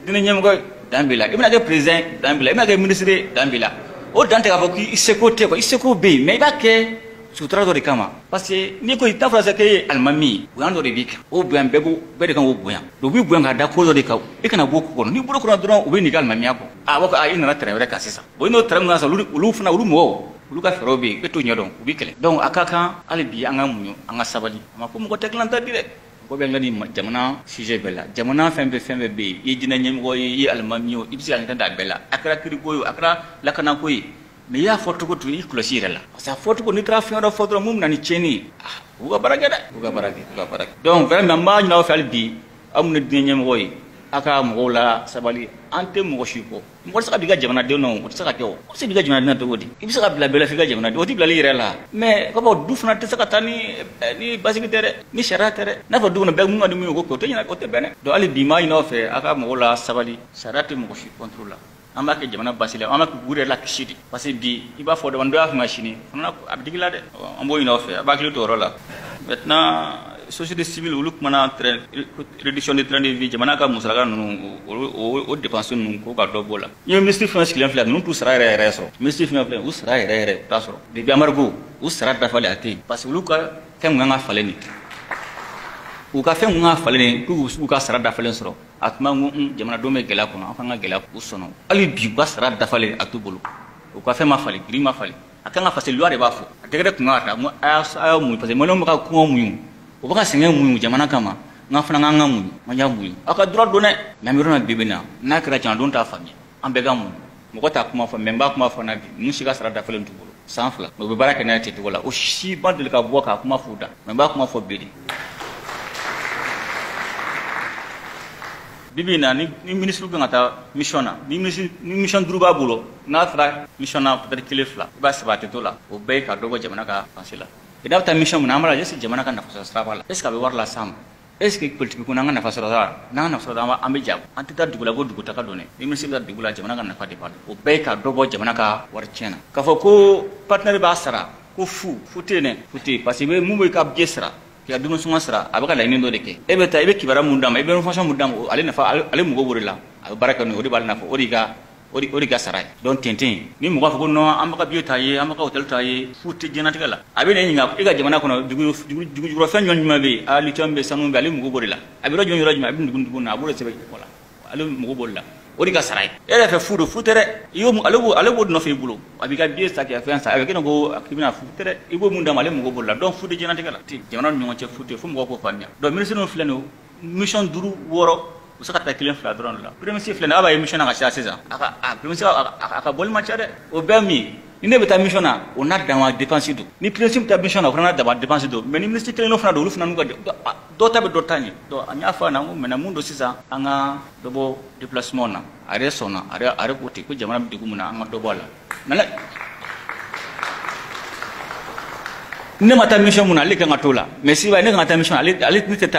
dina nyem ko Gambia imana ke président Gambia imana ke ministre Gambia o dante ka ko iseko te ko iseko be mais ba ke sutra do kama parce que ni ko ita frase ke almami wando de bika o buyan bebo be de kan o buyan do bi buyan ga da ko do de ka e kana bo ko ni buro ko na do o be ni gal mami ako a wako a ina na tere ka sisa bo no tere na sa lu funa lu mo lu ka ferobe be to nyodon u bi kele donc akaka ale bi anga munyo anga sabali ma ko mo ko teklanta dire ko be ngani jamana sujet bella jamana fembe be yi dina nyem go yi almami o ibsi anga da bella akra kiri goyo akra lakana ko yi mais ya foto ko tu clochir la parce que foto ko ni trafion do foto mum nani cheni uga barage donc vraiment ma na fa bi amna dinyem goy aka mo la sabali ante mo shiko mo saka biga jamana de no saka ke o se biga jamana na to wodi ibi saka bla bela figa jamana odi bla lire la mais ko bo du fana te saka tani ni basiki tere ni shara tere na fa du no be mo ngadi mo ko to nyina ko te bene do ali bi ma ino fe aka mo la sabali sharati mo shi contrôle amba ke jamana basile amba ko gure la kishidi parce que bi iba fo de wando af machine fana abdigila de ambo ino fe abakli to rola maintenant société civile uluk mana réduction de train de vie jamana ka musalaga nu o dépense nu ko ka do bola yo ministre finance client flag nu tout sera reso ministre finance flag u sera tasoro de bi amargo u sera da fale ati parce que uluka tem nga faleni u ka fem nga faleni ku ka sera da falen soro atma ngu jamana do me gela kono afanga gela ku sono ali bi ba sera da fale atubulu u ka fem ma fale grima fale akanga fasel loire ba fo degre ku ngata mu ayo mu parce que mo no ka ku mu o baka senga mu jamana kama ngafana nganga mu manya mu aka droit donné na mirona bibina na kra chan don ta fami ambega mu mo kota kuma fa memba kuma fa na bi mu shiga sara da falen tubulu sanfla no be baraka na tete wala o shi bandel ka boka kuma fuda memba kuma fa bedi bibina ni ministre ko ngata missiona ni mission druba bulo na tra missiona peut-être kilifla ba sabate tola o be ka dogo jamana ka fansila ida ta mission na amara jesi jamana kan nafasa strabala est ce que be warla sam est ce que politique ko nanga nafasa na nafasa da ambe jab antita dugula go duguta ka done ni ministre da dugula jamana kan nafa de pal o be ka dogo jamana ka war chena ka fo ko partner ba sara ko futene parce que mu be ka jesra ki aduna sunga sara abaka la inindo deke ebe ta ebe kibara mundama ebe no fashion mundama ale nafa ale mugo borila baraka no odi bal nafa odi ga saray don tintin ni mugo fa ko no amaka biota ye amaka hotel taye futte jenatika la abe ne nyinga ega jamana kono dugu fa nyon nyuma be ali tombe sanu be ale mugo borila abi rojo nyuma abi dugu na abure sebe wala ale mugo borila odi ga saray ele fa fudo futere yo mu ale no fe bulo abi ga biesta ki afiansa abi keno go akibina futere ibo mundama ale mugo borila don futte jenatika la ti jamana nyongo che futte fu mugo ko fanya do ministre no fleno mission duru woro usaka ta client fla drone la premier chef la aba mission na cha seza aka premier chef aka bol ma cha de o bemi ni ne beta mission na o na da dépense do ni principe ta mission na o na da dépense do mais ni ministre client no fna do lu fna ngo do ta be do tani do anya fa na ngo mena mundo sisa anga do bo déplacement na are sona are ko ti ko jamana bi gumuna anga do bola nala ne mata mission muna le kan atola mais si ba ne kan ta mission ale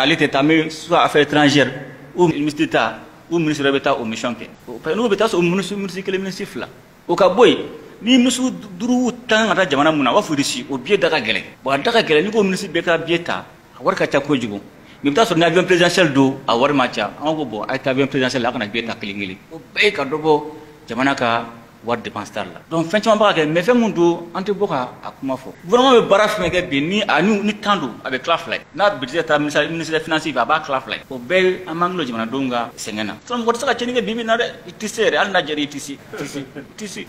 ni teta mais soit affaires étrangères ou ministre d'État ou ministre d'État ou mission ke pa no beta so ministre kele ministre fla o ka boy ni musu duru tan ata jamana muna wa furisi o biye daga gele bo daga gele ni ko ministre be ka bieta war ka ta ko jugo mi beta so na avion présidentiel do a war ma cha an ko bo ay ta avion présidentiel la kana bieta kelingili o be ka do bo jamana ka wari dépense t'a la donc fɛn caman b'a kɛ mais fɛn mun don an tɛ bɔ ka a kuma fɔ gouvernement bɛ baara fɛn kɛ bi ni temps don a bɛ tila fila ye n'a budget ta ministère des finances a b'a tila fila ye o bɛɛ an b'an gulo jamanadenw ka sɛgɛn na sinon mɔgɔ tɛ se ka tiɲɛni kɛ bi na dɛ i tɛ se yɛrɛ hali n'a diyara i tɛ se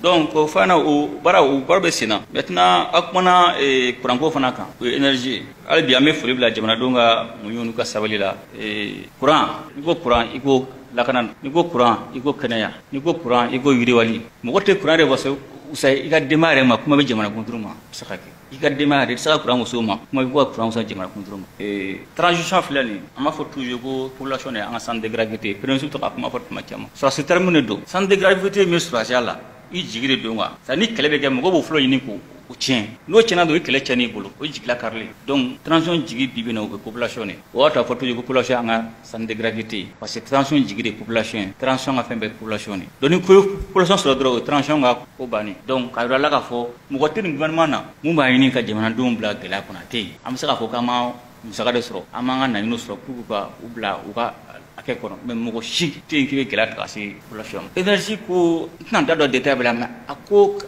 donc o fana o baara bɛ sen na maintenant a kumana kuranko fana kan o ye énergie hali bi an bɛ foli bila jamanadenw ka muɲu n'u ka sabali la kuran n'i ko kuran i ko lakana n'i ko kuran i ko kɛnɛya n'i ko kuran i ko yiriwali mɔgɔ tɛ kuran de wasa i ka denbaya yɛrɛ ma kuma bɛ jamanakuntigi ma se ka kɛ i ka denbaya yɛrɛ i tɛ se ka kuran musow ma kuma bɛ bɔ kuran muso jamanakuntigi ma transition filɛ nin an b'a fɔ toujours ko population de an ka centre de gravité président to ka kuma fɔ tuma caman sɔrɔsi terme de don centre de gravité min sɔrɔsiya la i jigi de don quoi ça ni kɛlɛ bɛ kɛ mɔgɔ b'o fɔlɔ ɲini ko o tiɲɛ n'o tiɲɛna don i kɛlɛ tiɲɛn'i bolo o jigila karilen donc transition jigi bi bɛ na o bɛ population de o y'a to a fɔ toujours ko population an ka centre de gravité parce que transition jigi de population ye transition ka fɛn bɛɛ population de donc ni population sɔrɔ dɔrɔn o ye transition ka ko bannen donc k'a yira la k'a fɔ mɔgɔ tɛ nin gouvernement na mun b'a ɲini ka jamanadenw bila gɛlɛya kɔnɔ a tɛ yen an bɛ se k'a fɔ k'an ma musaka de sɔrɔ an b'an ka naɲiniw sɔrɔ pour que u bila u ka akɛ kɔnɔ mais mɔgɔ si tɛ yen k'i bɛ gɛlɛya ta ka se population ma énergie ko n tɛna n da don détail bɛɛ la mais a ko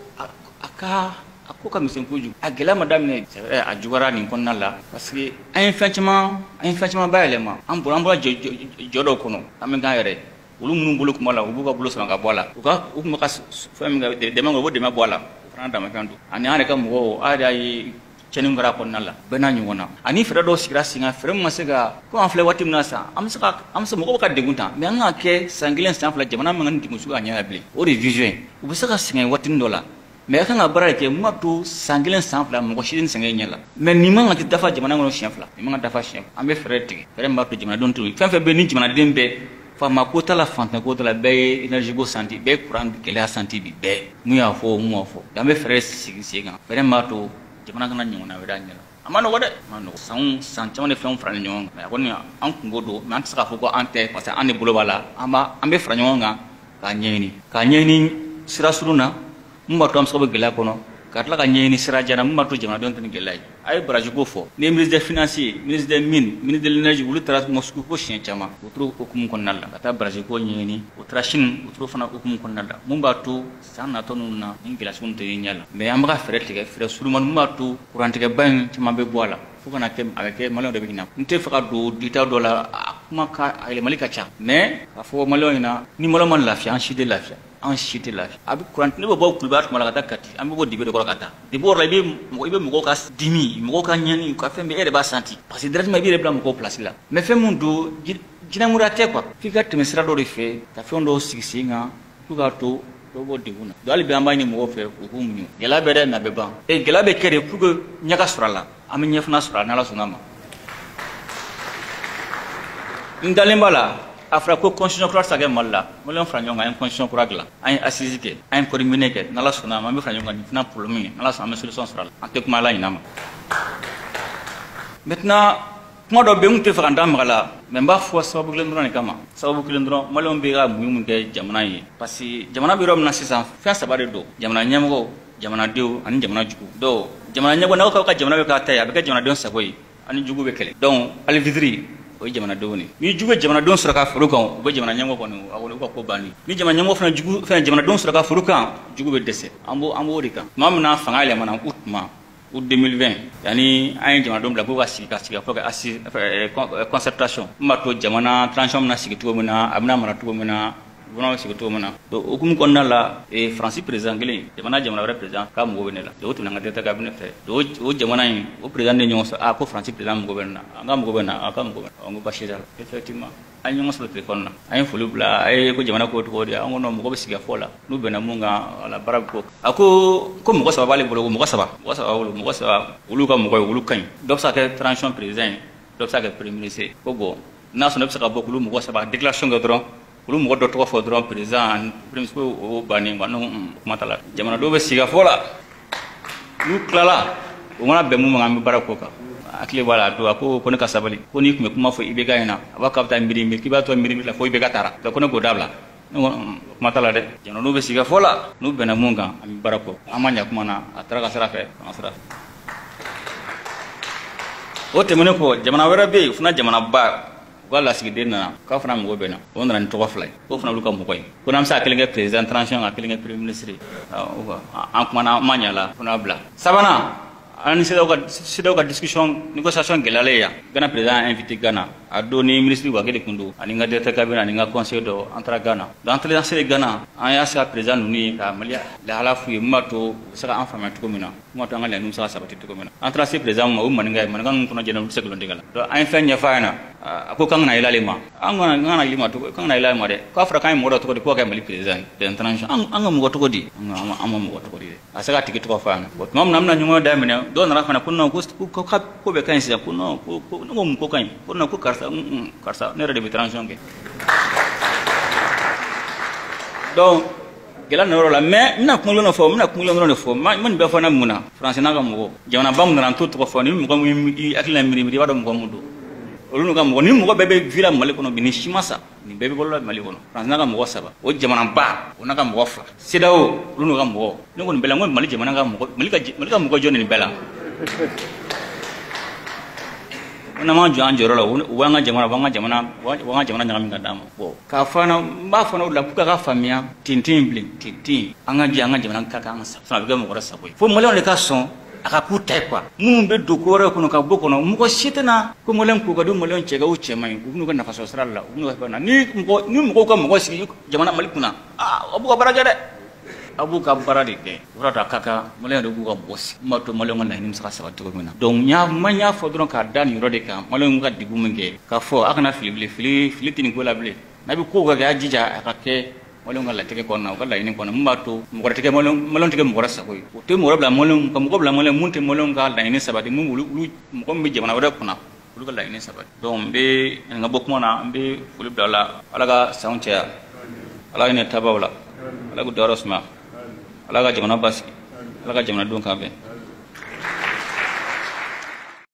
ka misɛn kojugu a gɛlɛya ma daminɛ a juguyara nin kɔnɔna la parce que an ye fɛn caman bayɛlɛma an bɔra jɔ dɔw kɔnɔ an bɛ k'an yɛrɛ olu minnu bolo kuma la u b'u ka bolo sama ka bɔ a la u tun bɛ ka fɛn min kɛ dɛmɛ kɛ u b'o dɛmɛ bɔ a la o fana damafɛn don ani an yɛrɛ ka mɔgɔw a yɛrɛ ye cɛnni kɛra kɔnɔna la bɛɛ n'a ɲɔgɔn na ani fɛɛrɛ dɔw sigira sen kan fɛɛrɛ min ma se ka ko an filɛ waati min na sisan an bɛ se mɔgɔw ka degun ta mais an k'a kɛ san kelen san fila jamana man kan ni degun sugu ka ɲɛ bilen o de ye vision ye u bɛ se ka sɛgɛn waatinin dɔ la mais a kan ka baara de kɛ mun b'a to san kelen san fila mɔgɔ si tɛ sɛgɛn ɲɛ la mais nin man kan ka dafa jamana kɔnɔ siɲɛ fila nin man kan ka dafa siɲɛ fila an bɛ fɛɛrɛ tigɛ fɛɛrɛ min b'a to jamanadenw to yen fɛn fɛn bɛ ni jamanaden bɛɛ faama ko t'a la fantan ko t'a la bɛɛ ye énergie ko santi bɛɛ ye courant gɛlɛya santi bi bɛɛ mun y'a fɔ mun m'a fɔ an bɛ fɛɛrɛ sigi sen kan fɛɛrɛ min b'a to jamana kana ɲɔgɔnna wɛrɛ a ɲɛ la a ma nɔgɔ dɛ a ma nɔgɔ san caman de fɛnw faralen ɲɔgɔn kan mais a kɔni an kungo don mais an tɛ se k'a fɔ ko an tɛ parce que an de bolo b'a la an bɛ fara ɲɔgɔn kan k'a ɲɛɲini sira surun na mun b'a to an bɛ se ka bɔ gɛlɛya kɔnɔ ka tila ka ɲɛɲini sira jan na mun b'a to jamanadenw tɛ ni gɛlɛya ye a ye baraji ko fɔ ni ministre des finances ministre des mines ministre de l'énergie olu taara Moscou ko siɲɛ caman o tora hukumu kɔnɔna la ka taa baraji ko ɲɛɲini o taara Chine o tora fana hukumu kɔnɔna la mun b'a to san natɔ ninnu na ni gɛlɛya sugu tɛ ye ɲɛ la mais an bɛ ka fɛɛrɛ tigɛ fɛɛrɛ surumani mun b'a to kurantigɛba in caman bɛ bɔ a la fo kana kɛ a bɛ kɛ maliyɛnw de bɛ ɲina n tɛ fɛ ka don detail dɔ la a kuma a yɛlɛmali ka ca mais k'a fɔ maliyɛnw ɲɛna ni maliyɛnw ma lafiya an si tɛ lafiya an si tɛ lafiya a bɛ kurantigi ne bɛ bɔ Kuluba tuma la ka taa Kati an bɛ bɔ Dibe de kɔrɔ ka taa Dibe yɔrɔ la i bɛ mɔgɔw ka dimi mɔgɔw ka ɲɛni ka fɛn bɛɛ e yɛrɛ b'a santi parce que directement i b'i yɛrɛ bila mɔgɔw place la mais fɛn mun don jinɛmuriya tɛ quoi f'i ka tɛmɛ sira dɔ de fɛ ka fɛn dɔw sigi sen kan pour k'a to dɔw bɔ degun na donc hali bi an b'a ɲini mɔgɔw fɛ u k'u muɲu gɛlɛya bɛ dɛ na bɛ ban gɛlɛya bɛ kɛ de pour que ɲɛ ka sɔrɔ a la an bɛ ɲɛ fana sɔrɔ a la n'Ala sɔnna ma n dalen b'a la a fɔra ko constitution kura tɛ se ka kɛ Mali la maliyɛnw fara ɲɔgɔn kan an ye constitution kura dilan an ye assise kɛ an ye code minier kɛ n'Ala sɔnna ma an bɛ fara ɲɔgɔn kan nin fana problème ye n'Ala sɔnna an bɛ solution sɔrɔ a la an tɛ kuma ala ɲin'a ma maintenant kuma dɔ bɛ n tun tɛ fɛ ka n da maga la mais n b'a fɔ sababu kelen dɔrɔn de kama sababu kelen dɔrɔn maliyɛnw bɛ ka muɲu min kɛ jamana ye parce que jamana bɛ yɔrɔ min na sisan fɛn saba de don jamana ɲɛmɔgɔ jamanadenw ani jamana jugu donc jamana ɲɛmɔgɔ n'aw ka jamana bɛ k'a ta ye a bɛ kɛ jamanadenw sago ye ani jugu bɛ kɛlɛ donc alifitiri o ye jamanadenw de ni jugu ye jamanadenw sɔrɔ ka foro kan u bɛ jamana ɲɛmɔgɔ kɔni a wele ka ko banni ni jamana ɲɛmɔgɔ fana jugu fɛn jamanadenw sɔrɔ ka foro kan jugu bɛ dɛsɛ an b'o de kan tuma min na fanga yɛlɛmana ko tuma ou 2020 yani an ye jamanadenw bila k'u ka sigi fɔ ka concertation min b'a to jamana transition bɛna sigi cogo min na a bɛna mara cogo min na gouvernement sigi cogo min na donc hukumu kɔnɔna la Faransi président kelen jamana wɛrɛ président k'a mago bɛ ne la donc o tɛmɛna an ka directeur cabinet fɛ donc o jamana in o président de ɲɔgɔn sɔrɔ ko Faransi président mago bɛ ne na an ka mago bɛ na a ka mago bɛ na n ko basi t'a la effectivement an ye ɲɔgɔn sɔrɔ téléphone na an ye foli bila a ye ko jamana ko tɔgɔ di an ko non mɔgɔ bɛ sigi a fɔ la n'u bɛnna mun kan wala baara bɛ kɔ a ko mɔgɔ saba b'ale bolo ko mɔgɔ saba olu ka mɔgɔ ye olu ka ɲi dɔ bɛ se ka kɛ transition président ye dɔ bɛ se ka kɛ premier ministre ko bon n'a sɔnna ne bɛ se ka bɔ k'olu mɔgɔ saba déclaration kɛ dɔrɔn olu mɔgɔ dɔ tɔgɔ fɔ dɔrɔn président premier ministre o bannen quoi non kuma t'a la jamana dɔw bɛ sigi a fɔ la n'u tilala o mana bɛn mun ma an bɛ baara k'o kan hakili b'a la a don a ko ne ka sabali ko n'i tun bɛ kuma fɔ IBK ɲɛna a b'a k'a bɛ taa miiri k'i b'a to miiri la fo IBK taara donc ko ne k'o dabila ne ko kuma t'a la dɛ jamana dɔw bɛ sigi a fɔ la n'u bɛnna mun kan an bɛ baara k'o an ma ɲɛ kuma na a taara ka sira fɛ an ka sira fɛ o tɛmɛnen kɔ jamana wɛrɛ bɛ yen o fana jamanaba ko la sigi den na ka fana mo bena on ran to fly ko fana lu ka mo koy ko nam sa kelenge president transition a kelenge premier ministre an kuma na manyala fana bla sabana an sidaw ka discussion négociation gelale ya Ghana président invité Ghana a donné ministre wa gele kundu ani nga directeur cabinet ani nga conseil do entre Ghana dans les anciens Ghana an ya sa président nuni ka malia la hala fu mato saka en famille to mina mato ngale nu saka sabati to mina entre ces président ma manga nun kono jena seklo ndingala do an fa nya faana ko kan na ilale ma an ngana ilima to kan na ilale ma de ko afra kan mo do to ko ka mali président de international an mo to ko di an mo to ko di asaka tikito ko faana ko mom namna nyumo da mina do na rafana kunno ko be kan sida kunno ko ngom ko kan kunno ko karsa ne rede transition ke donc gela no la mais na kunlo no fo man be fo na muna français na ga mo jamana bam na tout ko fo ni mo ko mi akila mi wado mo mudu olu no ga mo ni mo ko bebe vila mali kono bini shimasa ni bebe bolo mali kono français na ga mo saba o jamana ba o na ga mo fla sidao olu no ga mo ni ko bela ngo mali jamana ga mo mali ga mo ko joni ni bela na ma juan joro la wanga jamana nyami ngada bo ka fana ba fana la puka ka famia tintin anga jamana ka anga sa be mo rasa boy fo mo le ka son aka ku tai kwa mun be do ko re kuno ka boko no mu ko shitana ko mo len ku ga do mo len chega u chemai unu ga na faso sala unu ga na ni mo ko mo sigi jamana malikuna abu ka baraja de abu ka baradi de urata kaka molen do buga boss mato molen ngana nim saka saka to mina donc nya fo don ka dan yoro de ka molen ga digu menge ka fo akana fili tin ko la ble nabi ko ga jija akake molen ngala teke ko na ko la ini ko na mbato mo ko teke molen teke mo rasa ko to mo rabla molen ko mo bla molen munte molen ga la ini sabati mo lu ko mi jamana wada kuna lu ga la ini sabati donc be nga bokmo na be fuli bla ala ga soundcha ala ine tabawla ala go dorosma ala ga jamana basi ala ga jamana don kambe